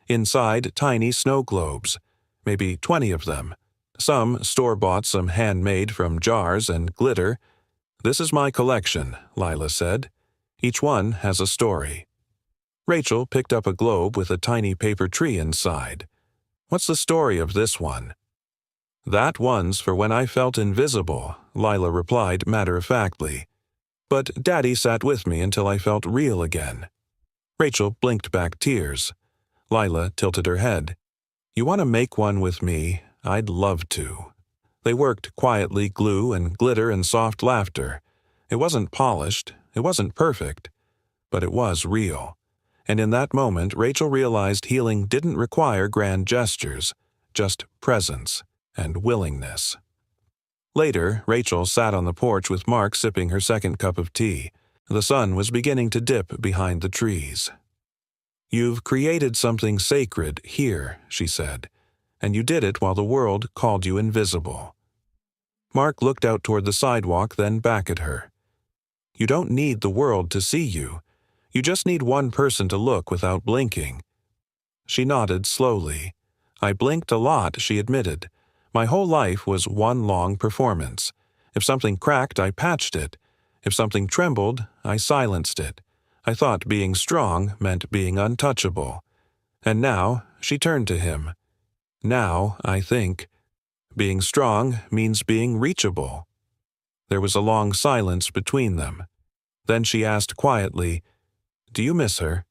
Inside, tiny snow globes, maybe 20 of them. Some store-bought, some handmade from jars and glitter. This is my collection, Lila said. Each one has a story. Rachel picked up a globe with a tiny paper tree inside. What's the story of this one? That one's for when I felt invisible, Lila replied matter-of-factly. But Daddy sat with me until I felt real again. Rachel blinked back tears. Lila tilted her head. You want to make one with me? I'd love to. They worked quietly, glue and glitter and soft laughter. It wasn't polished, it wasn't perfect, but it was real. And in that moment, Rachel realized healing didn't require grand gestures, just presence and willingness. Later, Rachel sat on the porch with Mark sipping her second cup of tea. The sun was beginning to dip behind the trees. You've created something sacred here, she said, and you did it while the world called you invisible. Mark looked out toward the sidewalk, then back at her. You don't need the world to see you. You just need one person to look without blinking. She nodded slowly. I blinked a lot, she admitted. My whole life was one long performance. If something cracked, I patched it. If something trembled, I silenced it. I thought being strong meant being untouchable. And now, she turned to him. Now, I think, being strong means being reachable. There was a long silence between them. Then she asked quietly, Do you miss her?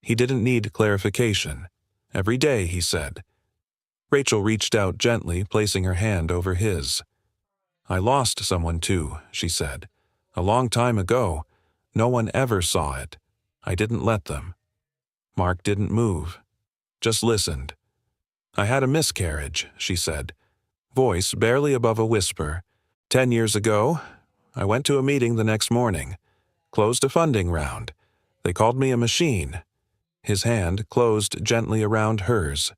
He didn't need clarification. Every day, he said. Rachel reached out gently, placing her hand over his. I lost someone too, she said. A long time ago. No one ever saw it. I didn't let them. Mark didn't move. Just listened. I had a miscarriage, she said. Voice barely above a whisper. 10 years ago, I went to a meeting the next morning. Closed a funding round. They called me a machine. His hand closed gently around hers.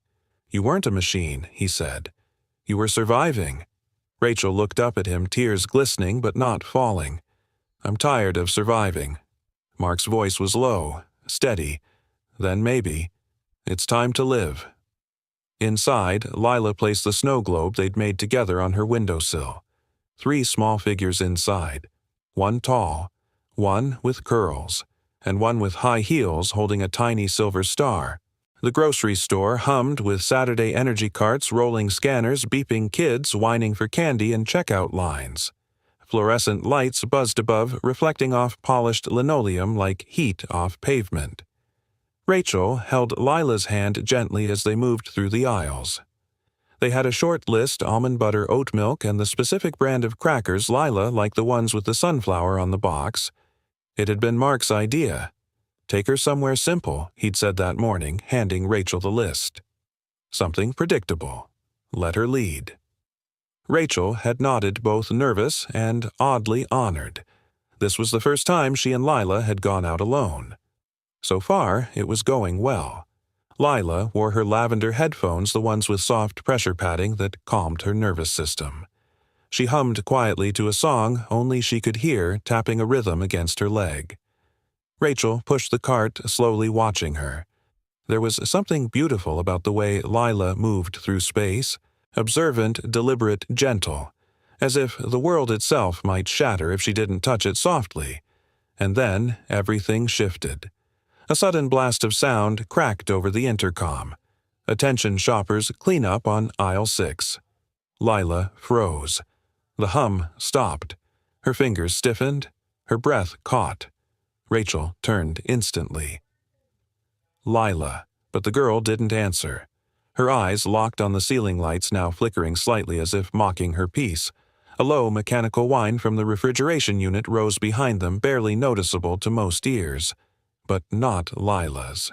You weren't a machine, he said. You were surviving. Rachel looked up at him, tears glistening but not falling. I'm tired of surviving. Mark's voice was low, steady. Then maybe. It's time to live. Inside, Lila placed the snow globe they'd made together on her windowsill. 3 small figures inside. One tall, one with curls, and one with high heels holding a tiny silver star. The grocery store hummed with Saturday energy carts, rolling scanners, beeping kids whining for candy, and checkout lines. Fluorescent lights buzzed above, reflecting off polished linoleum like heat off pavement. Rachel held Lila's hand gently as they moved through the aisles. They had a short list: almond butter, oat milk, and the specific brand of crackers Lila liked, the ones with the sunflower on the box. It had been Mark's idea. Take her somewhere simple, he'd said that morning, handing Rachel the list. Something predictable. Let her lead. Rachel had nodded, both nervous and oddly honored. This was the first time she and Lila had gone out alone. So far, it was going well. Lila wore her lavender headphones, the ones with soft pressure padding that calmed her nervous system. She hummed quietly to a song only she could hear, tapping a rhythm against her leg. Rachel pushed the cart, slowly watching her. There was something beautiful about the way Lila moved through space, observant, deliberate, gentle, as if the world itself might shatter if she didn't touch it softly. And then everything shifted. A sudden blast of sound cracked over the intercom. Attention shoppers, clean up on aisle 6. Lila froze. The hum stopped. Her fingers stiffened. Her breath caught. Rachel turned instantly. Lila, but the girl didn't answer. Her eyes locked on the ceiling lights, now flickering slightly as if mocking her peace. A low mechanical whine from the refrigeration unit rose behind them, barely noticeable to most ears. But not Lila's.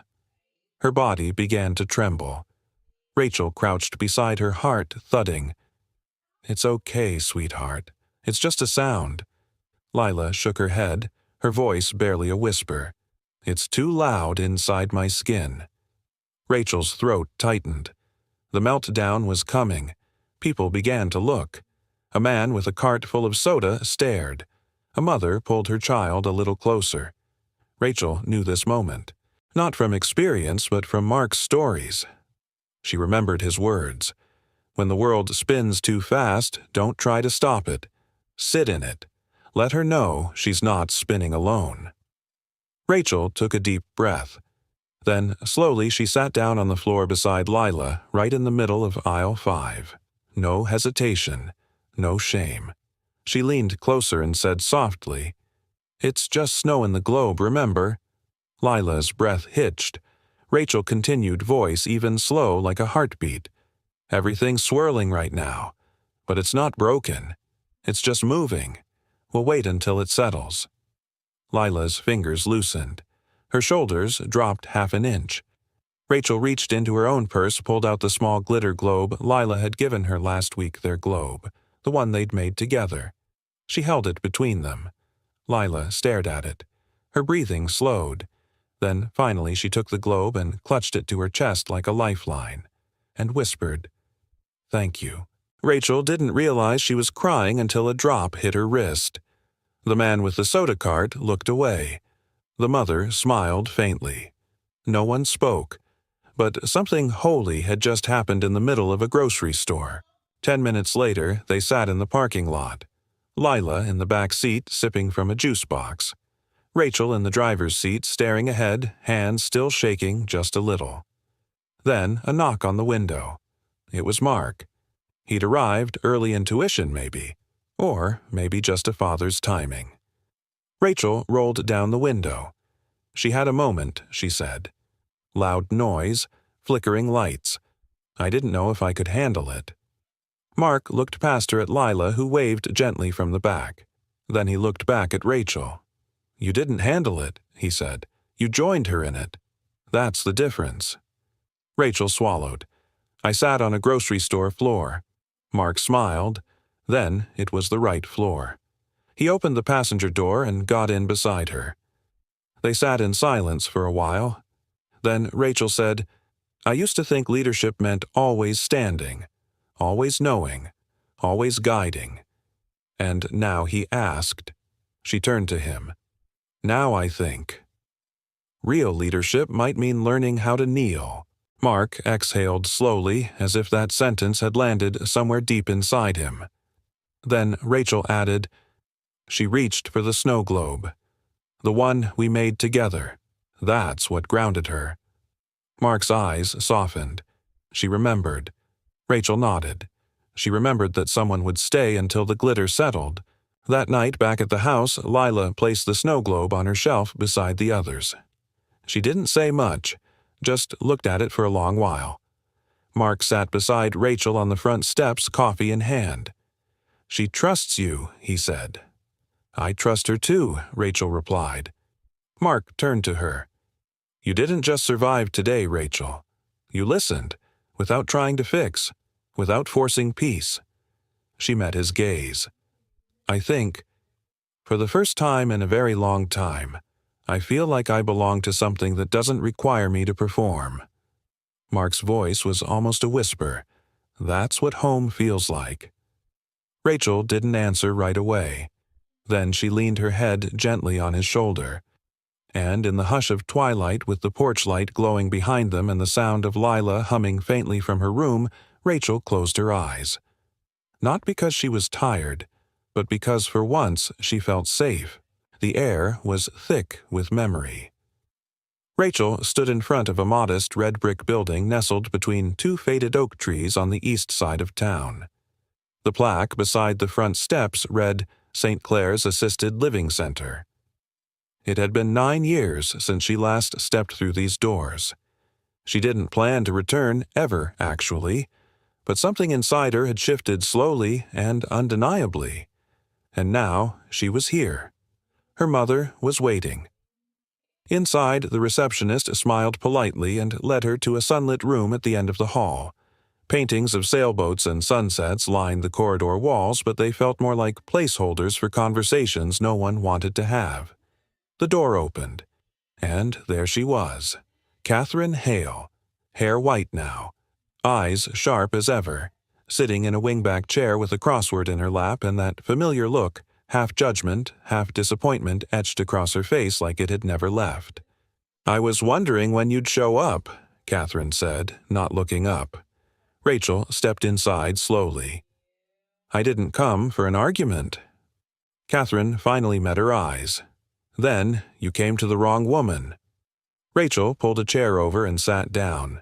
Her body began to tremble. Rachel crouched beside her, heart thudding. "It's okay, sweetheart. It's just a sound." Lila shook her head, her voice barely a whisper. "It's too loud inside my skin." Rachel's throat tightened. The meltdown was coming. People began to look. A man with a cart full of soda stared. A mother pulled her child a little closer. Rachel knew this moment, not from experience but from Mark's stories. She remembered his words. When the world spins too fast, don't try to stop it. Sit in it. Let her know she's not spinning alone. Rachel took a deep breath. Then, slowly, she sat down on the floor beside Lila, right in the middle of aisle 5. No hesitation, no shame. She leaned closer and said softly, "It's just snow in the globe, remember?" Lila's breath hitched. Rachel continued, voice even slow like a heartbeat. "Everything's swirling right now, but it's not broken. It's just moving. We'll wait until it settles." Lila's fingers loosened. Her shoulders dropped half an inch. Rachel reached into her own purse, pulled out the small glitter globe Lila had given her last week, their globe, the one they'd made together. She held it between them. Lila stared at it. Her breathing slowed. Then, finally, she took the globe and clutched it to her chest like a lifeline, and whispered, "Thank you." Rachel didn't realize she was crying until a drop hit her wrist. The man with the soda cart looked away. The mother smiled faintly. No one spoke, but something holy had just happened in the middle of a grocery store. 10 minutes later, they sat in the parking lot. Lila in the back seat, sipping from a juice box. Rachel in the driver's seat, staring ahead, hands still shaking just a little. Then a knock on the window. It was Mark. He'd arrived, early intuition maybe, or maybe just a father's timing. Rachel rolled down the window. She had a moment, she said. Loud noise, flickering lights. I didn't know if I could handle it. Mark looked past her at Lila, who waved gently from the back. Then he looked back at Rachel. "You didn't handle it," he said. "You joined her in it. That's the difference." Rachel swallowed. "I sat on a grocery store floor." Mark smiled. Then it was the right floor. He opened the passenger door and got in beside her. They sat in silence for a while. Then Rachel said, "I used to think leadership meant always standing, always knowing, always guiding." And now he asked. She turned to him. "Now I think real leadership might mean learning how to kneel." Mark exhaled slowly, as if that sentence had landed somewhere deep inside him. Then Rachel added, "She reached for the snow globe. The one we made together. That's what grounded her." Mark's eyes softened. She remembered. Rachel nodded. She remembered that someone would stay until the glitter settled. That night back at the house, Lila placed the snow globe on her shelf beside the others. She didn't say much, just looked at it for a long while. Mark sat beside Rachel on the front steps, coffee in hand. "She trusts you," he said. "I trust her too," Rachel replied. Mark turned to her. "You didn't just survive today, Rachel. You listened, without trying to fix, without forcing peace." She met his gaze. "I think, for the first time in a very long time, I feel like I belong to something that doesn't require me to perform." Mark's voice was almost a whisper. "That's what home feels like." Rachel didn't answer right away. Then she leaned her head gently on his shoulder. And in the hush of twilight, with the porch light glowing behind them and the sound of Lila humming faintly from her room, Rachel closed her eyes. Not because she was tired, but because for once she felt safe. The air was thick with memory. Rachel stood in front of a modest red brick building nestled between two faded oak trees on the east side of town. The plaque beside the front steps read, "St. Clair's Assisted Living Center." It had been 9 years since she last stepped through these doors. She didn't plan to return ever, actually, but something inside her had shifted slowly and undeniably. And now she was here. Her mother was waiting. Inside, the receptionist smiled politely and led her to a sunlit room at the end of the hall. Paintings of sailboats and sunsets lined the corridor walls, but they felt more like placeholders for conversations no one wanted to have. The door opened, and there she was, Catherine Hale, hair white now, eyes sharp as ever, sitting in a wingback chair with a crossword in her lap and that familiar look, half judgment, half disappointment etched across her face like it had never left. "I was wondering when you'd show up," Catherine said, not looking up. Rachel stepped inside slowly. "I didn't come for an argument." Catherine finally met her eyes. "Then you came to the wrong woman." Rachel pulled a chair over and sat down.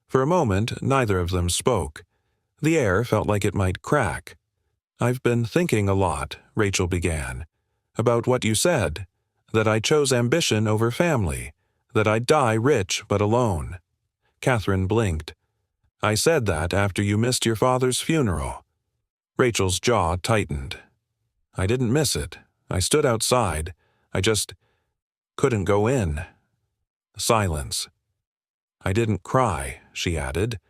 For a moment, neither of them spoke. The air felt like it might crack. "I've been thinking a lot," Rachel began, "about what you said, that I chose ambition over family, that I'd die rich but alone." Catherine blinked. "I said that after you missed your father's funeral." Rachel's jaw tightened. "I didn't miss it. I stood outside. I just couldn't go in." Silence. "I didn't cry," she added.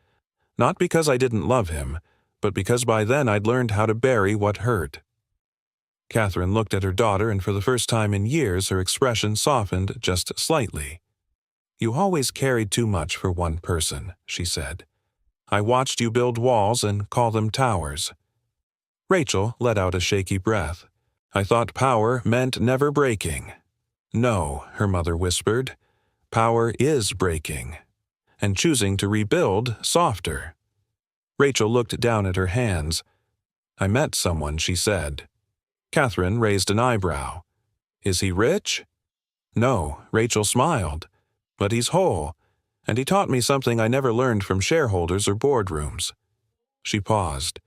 "Not because I didn't love him, but because by then I'd learned how to bury what hurt." Catherine looked at her daughter, and for the first time in years her expression softened just slightly. "You always carried too much for one person," she said. "I watched you build walls and call them towers." Rachel let out a shaky breath. "I thought power meant never breaking." "No," her mother whispered. "Power is breaking, and choosing to rebuild softer." Rachel looked down at her hands. "I met someone," she said. Catherine raised an eyebrow. "Is he rich?" "No," Rachel smiled. "But he's whole, and he taught me something I never learned from shareholders or boardrooms." She paused.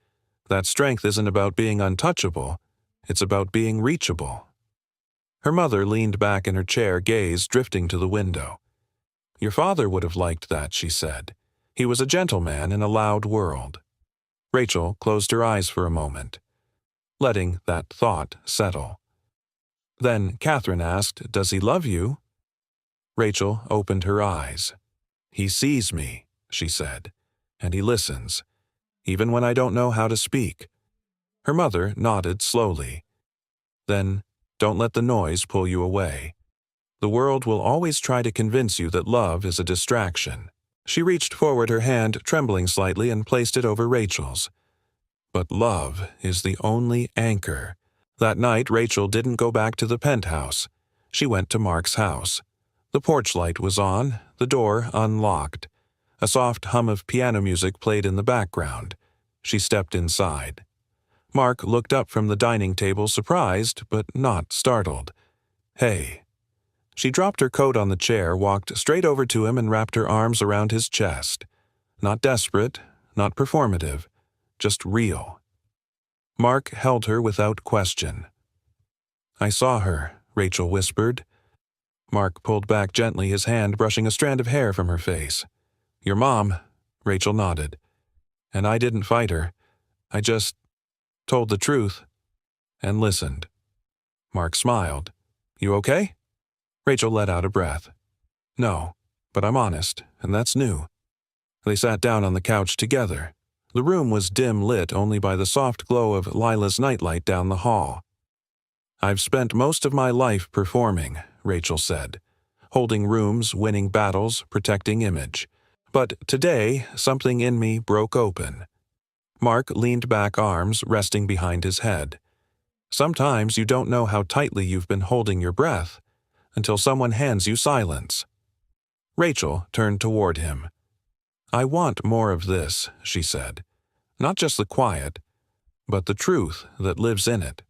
"That strength isn't about being untouchable, it's about being reachable." Her mother leaned back in her chair, gaze drifting to the window. "Your father would have liked that," she said. "He was a gentleman in a loud world." Rachel closed her eyes for a moment, letting that thought settle. Then Catherine asked, "Does he love you?" Rachel opened her eyes. "He sees me," she said, "and he listens, even when I don't know how to speak." Her mother nodded slowly. "Then don't let the noise pull you away. The world will always try to convince you that love is a distraction." She reached forward, her hand trembling slightly, and placed it over Rachel's. "But love is the only anchor." That night Rachel didn't go back to the penthouse. She went to Mark's house. The porch light was on, the door unlocked. A soft hum of piano music played in the background. She stepped inside. Mark looked up from the dining table, surprised but not startled. "Hey." She dropped her coat on the chair, walked straight over to him, and wrapped her arms around his chest. Not desperate, not performative, just real. Mark held her without question. "I saw her," Rachel whispered. Mark pulled back gently, his hand brushing a strand of hair from her face. "Your mom," Rachel nodded. "And I didn't fight her. I just told the truth and listened." Mark smiled. "You okay?" Rachel let out a breath. "No, but I'm honest, and that's new." They sat down on the couch together. The room was dim lit only by the soft glow of Lila's nightlight down the hall. "I've spent most of my life performing," Rachel said, "holding rooms, winning battles, protecting image. But today, something in me broke open." Mark leaned back, arms resting behind his head. "Sometimes you don't know how tightly you've been holding your breath until someone hands you silence." Rachel turned toward him. "I want more of this," she said. "Not just the quiet, but the truth that lives in it."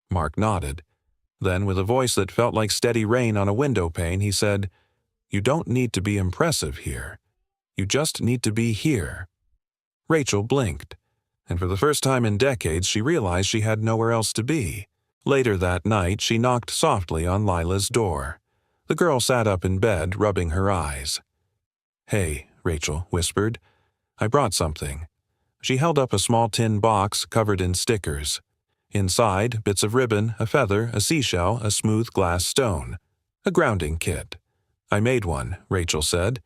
Mark nodded. Then, with a voice that felt like steady rain on a window pane, he said, "You don't need to be impressive here. You just need to be here." Rachel blinked, and for the first time in decades she realized she had nowhere else to be. Later that night she knocked softly on Lila's door. The girl sat up in bed, rubbing her eyes. "Hey," Rachel whispered. "I brought something." She held up a small tin box covered in stickers. Inside, bits of ribbon, a feather, a seashell, a smooth glass stone. A grounding kit. "I made one," Rachel said.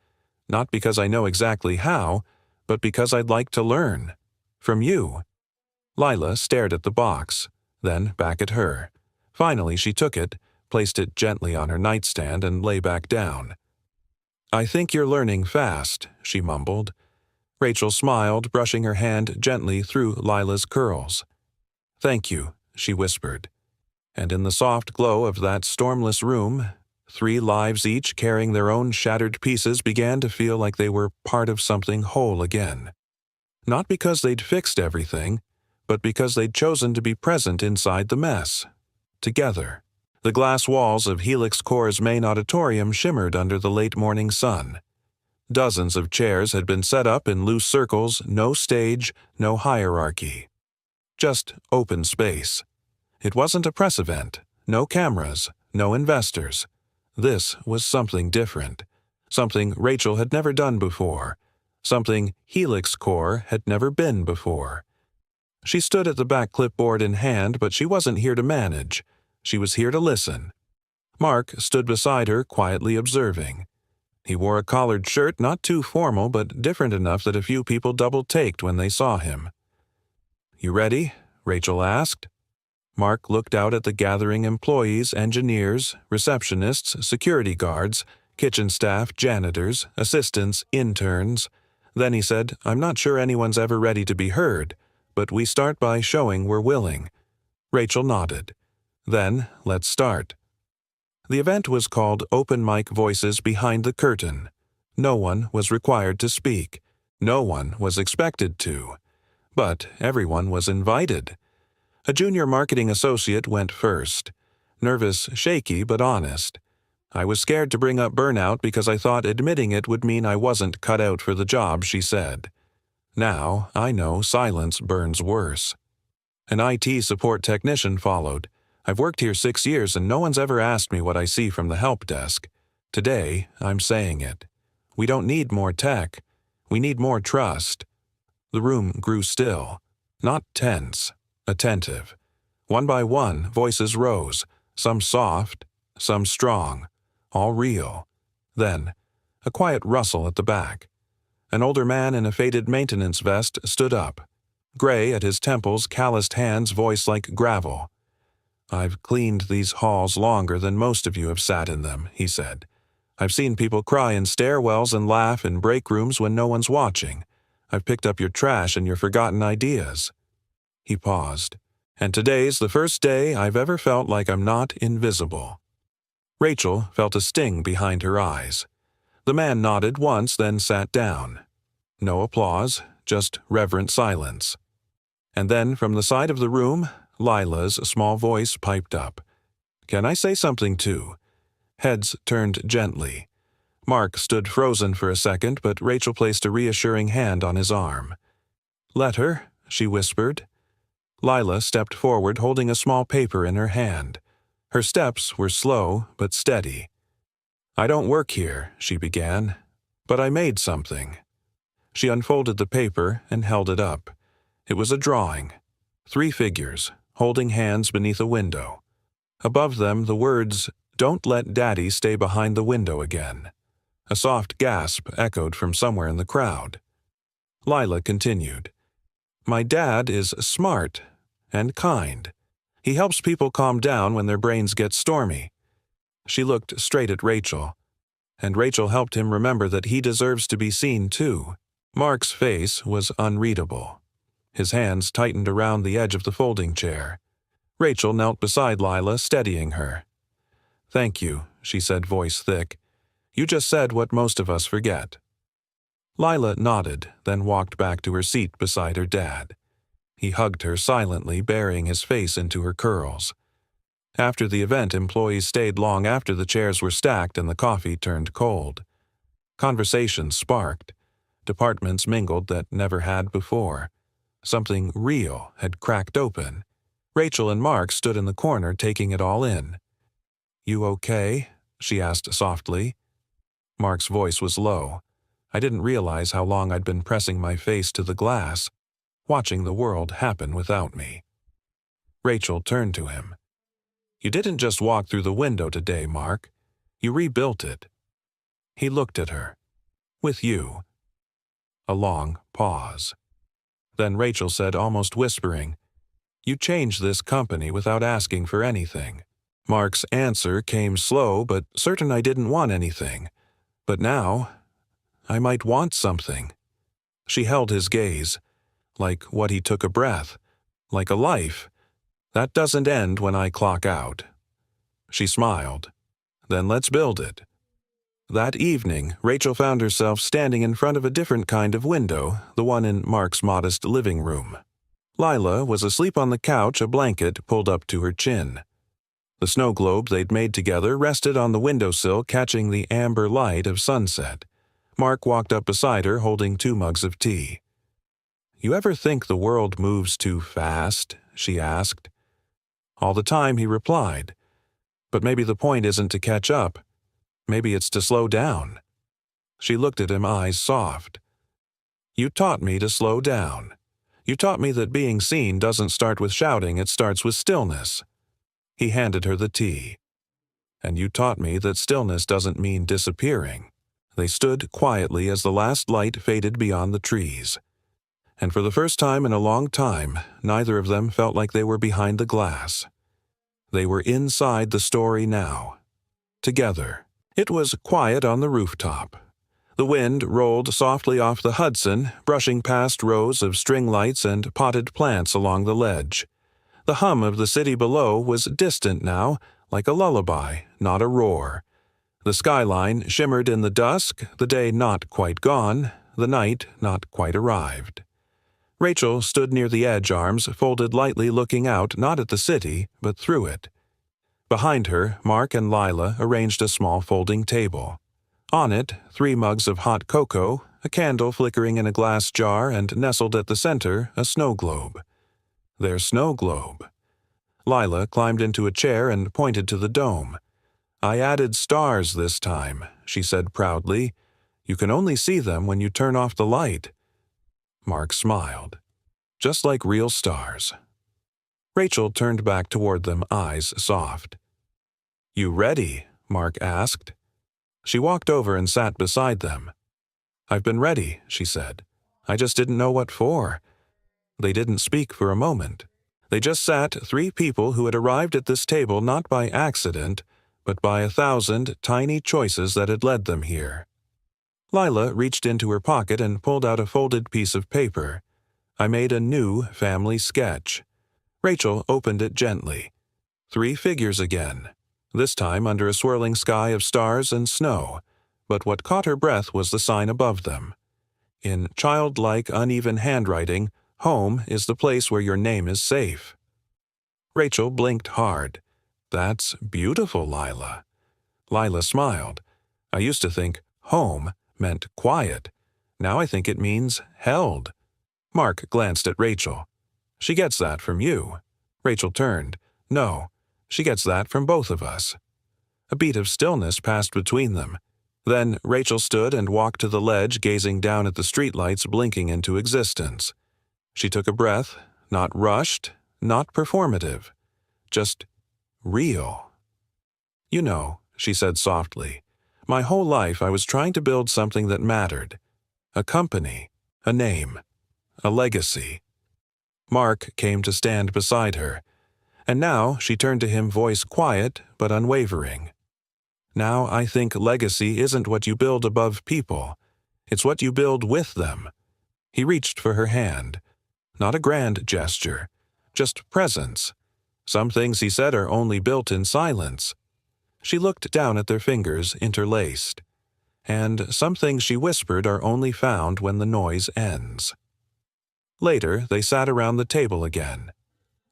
"Not because I know exactly how, but because I'd like to learn. From you." Lila stared at the box, then back at her. Finally, she took it, placed it gently on her nightstand, and lay back down. "I think you're learning fast," she mumbled. Rachel smiled, brushing her hand gently through Lila's curls. "Thank you," she whispered. And in the soft glow of that stormless room, 3 lives each carrying their own shattered pieces began to feel like they were part of something whole again. Not because they'd fixed everything, but because they'd chosen to be present inside the mess. Together. The glass walls of Helix Core's main auditorium shimmered under the late morning sun. Dozens of chairs had been set up in loose circles, no stage, no hierarchy. Just open space. It wasn't a press event, no cameras, no investors. This was something different, something Rachel had never done before, something Helix Core had never been before. She stood at the back clipboard in hand, but she wasn't here to manage. She was here to listen. Mark stood beside her, quietly observing. He wore a collared shirt, not too formal, but different enough that a few people double-taked when they saw him. "You ready?" Rachel asked. Mark looked out at the gathering employees, engineers, receptionists, security guards, kitchen staff, janitors, assistants, interns. Then he said, "I'm not sure anyone's ever ready to be heard, but we start by showing we're willing." Rachel nodded. "Then, let's start." The event was called Open Mic Voices Behind the Curtain. No one was required to speak. No one was expected to. But everyone was invited. A junior marketing associate went first. Nervous, shaky, but honest. "I was scared to bring up burnout because I thought admitting it would mean I wasn't cut out for the job," she said. "Now, I know silence burns worse." An IT support technician followed. "I've worked here 6 years and no one's ever asked me what I see from the help desk. Today, I'm saying it. We don't need more tech. We need more trust." The room grew still. Not tense. Attentive. One by one, voices rose, some soft, some strong, all real. Then, a quiet rustle at the back. An older man in a faded maintenance vest stood up. Gray at his temples, calloused hands, voice like gravel. "I've cleaned these halls longer than most of you have sat in them," he said. "I've seen people cry in stairwells and laugh in break rooms when no one's watching. I've picked up your trash and your forgotten ideas." He paused. "And today's the first day I've ever felt like I'm not invisible." Rachel felt a sting behind her eyes. The man nodded once, then sat down. No applause, just reverent silence. And then from the side of the room, Lila's small voice piped up. "Can I say something too?" Heads turned gently. Mark stood frozen for a second, but Rachel placed a reassuring hand on his arm. "Let her," she whispered. Lila stepped forward, holding a small paper in her hand. Her steps were slow but steady. "I don't work here," she began, "but I made something." She unfolded the paper and held it up. It was a drawing. 3 figures, holding hands beneath a window. Above them, the words, "Don't let Daddy stay behind the window again." A soft gasp echoed from somewhere in the crowd. Lila continued, "My dad is smart and kind. He helps people calm down when their brains get stormy." She looked straight at Rachel, and Rachel helped him remember that he deserves to be seen too. Mark's face was unreadable. His hands tightened around the edge of the folding chair. Rachel knelt beside Lila, steadying her. "Thank you," she said, voice thick. "You just said what most of us forget." Lila nodded, then walked back to her seat beside her dad. He hugged her silently, burying his face into her curls. After the event, employees stayed long after the chairs were stacked and the coffee turned cold. Conversations sparked. Departments mingled that never had before. Something real had cracked open. Rachel and Mark stood in the corner, taking it all in. "You okay?" she asked softly. Mark's voice was low. I didn't realize how long I'd been pressing my face to the glass, watching the world happen without me. Rachel turned to him. "You didn't just walk through the window today, Mark. You rebuilt it." He looked at her. "With you." A long pause. Then Rachel said, almost whispering, "You changed this company without asking for anything." Mark's answer came slow, but certain I didn't want anything. But now, I might want something. She held his gaze, like what he took a breath, like a life. That doesn't end when I clock out. She smiled. Then let's build it. That evening, Rachel found herself standing in front of a different kind of window, the one in Mark's modest living room. Lila was asleep on the couch, a blanket pulled up to her chin. The snow globe they'd made together rested on the windowsill, catching the amber light of sunset. Mark walked up beside her, holding 2 mugs of tea. "You ever think the world moves too fast?" she asked. "All the time," he replied. "But maybe the point isn't to catch up. Maybe it's to slow down." She looked at him, eyes soft. "You taught me to slow down. You taught me that being seen doesn't start with shouting, it starts with stillness." He handed her the tea. "And you taught me that stillness doesn't mean disappearing." They stood quietly as the last light faded beyond the trees. And for the first time in a long time, neither of them felt like they were behind the glass. They were inside the story now. Together. It was quiet on the rooftop. The wind rolled softly off the Hudson, brushing past rows of string lights and potted plants along the ledge. The hum of the city below was distant now, like a lullaby, not a roar. The skyline shimmered in the dusk, the day not quite gone, the night not quite arrived. Rachel stood near the edge, arms folded lightly, looking out not at the city, but through it. Behind her, Mark and Lila arranged a small folding table. On it, 3 mugs of hot cocoa, a candle flickering in a glass jar, and nestled at the center, a snow globe. Their snow globe. Lila climbed into a chair and pointed to the dome. "I added stars this time," she said proudly. "You can only see them when you turn off the light." Mark smiled. "Just like real stars." Rachel turned back toward them, eyes soft. "You ready?" Mark asked. She walked over and sat beside them. "I've been ready," she said. "I just didn't know what for." They didn't speak for a moment. They just sat, 3 people who had arrived at this table not by accident, but by 1,000 tiny choices that had led them here. Lila reached into her pocket and pulled out a folded piece of paper. "I made a new family sketch." Rachel opened it gently. 3 figures again, this time under a swirling sky of stars and snow, but what caught her breath was the sign above them. In childlike, uneven handwriting, "Home is the place where your name is safe." Rachel blinked hard. "That's beautiful, Lila." Lila smiled. "I used to think home meant quiet. Now I think it means held." Mark glanced at Rachel. "She gets that from you." Rachel turned. "No, she gets that from both of us." A beat of stillness passed between them. Then Rachel stood and walked to the ledge, gazing down at the streetlights blinking into existence. She took a breath, not rushed, not performative, just real. "You know," she said softly, "my whole life I was trying to build something that mattered. A company, a name, a legacy." Mark came to stand beside her, and now she turned to him, voice quiet but unwavering. "Now I think legacy isn't what you build above people. It's what you build with them." He reached for her hand. Not a grand gesture, just presence. Some things, he said, are only built in silence. She looked down at their fingers interlaced. And some things, she whispered, are only found when the noise ends. Later, they sat around the table again.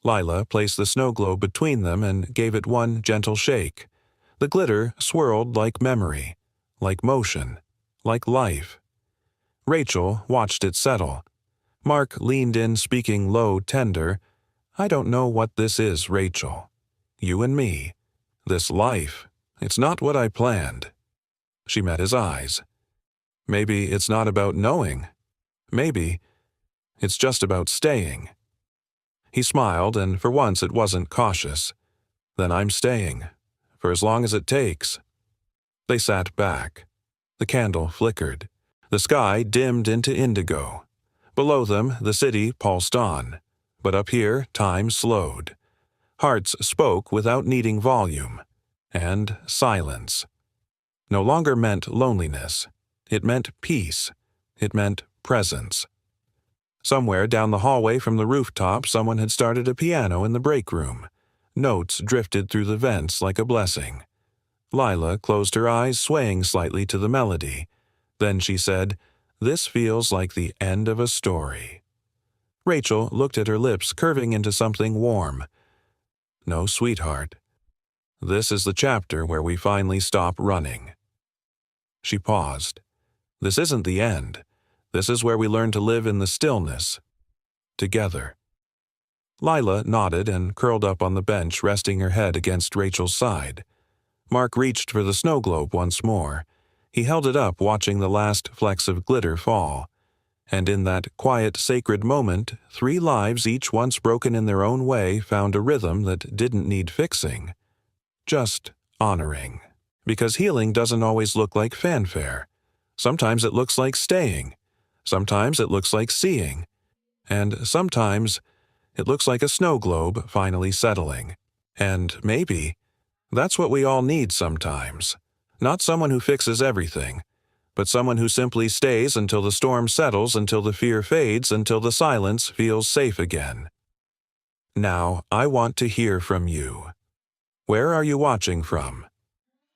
Lila placed the snow globe between them and gave it one gentle shake. The glitter swirled like memory, like motion, like life. Rachel watched it settle. Mark leaned in, speaking low, tender. "I don't know what this is, Rachel. You and me. This life. It's not what I planned." She met his eyes. "Maybe it's not about knowing. Maybe it's just about staying." He smiled, and for once it wasn't cautious. "Then I'm staying. For as long as it takes." They sat back. The candle flickered. The sky dimmed into indigo. Below them, the city pulsed on. But up here, time slowed. Hearts spoke without needing volume. And silence. No longer meant loneliness. It meant peace. It meant presence. Somewhere down the hallway from the rooftop, someone had started a piano in the break room. Notes drifted through the vents like a blessing. Lila closed her eyes, swaying slightly to the melody. Then she said, "This feels like the end of a story." Rachel looked at her lips curving into something warm. "No, sweetheart. This is the chapter where we finally stop running." She paused. "This isn't the end. This is where we learn to live in the stillness. Together." Lila nodded and curled up on the bench, resting her head against Rachel's side. Mark reached for the snow globe once more. He held it up, watching the last flecks of glitter fall. And in that quiet, sacred moment, 3 lives, each once broken in their own way, found a rhythm that didn't need fixing. Just honoring. Because healing doesn't always look like fanfare. Sometimes it looks like staying. Sometimes it looks like seeing. And sometimes it looks like a snow globe finally settling. And maybe that's what we all need sometimes. Not someone who fixes everything, but someone who simply stays until the storm settles, until the fear fades, until the silence feels safe again. Now, I want to hear from you. Where are you watching from?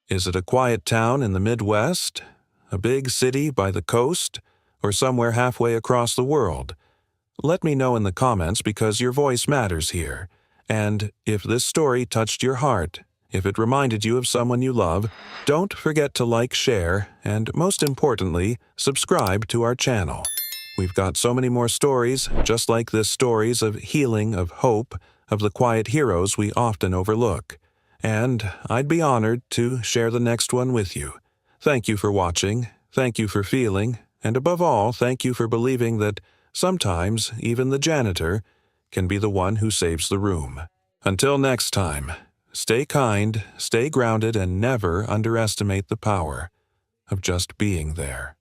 Is it a quiet town in the Midwest? A big city by the coast? Or somewhere halfway across the world? Let me know in the comments, because your voice matters here. And if this story touched your heart, if it reminded you of someone you love, don't forget to like, share, and most importantly, subscribe to our channel. We've got so many more stories, just like this, stories of healing, of hope, of the quiet heroes we often overlook. And I'd be honored to share the next one with you. Thank you for watching, thank you for feeling, and above all, thank you for believing that sometimes even the janitor can be the one who saves the room. Until next time, stay kind, stay grounded, and never underestimate the power of just being there.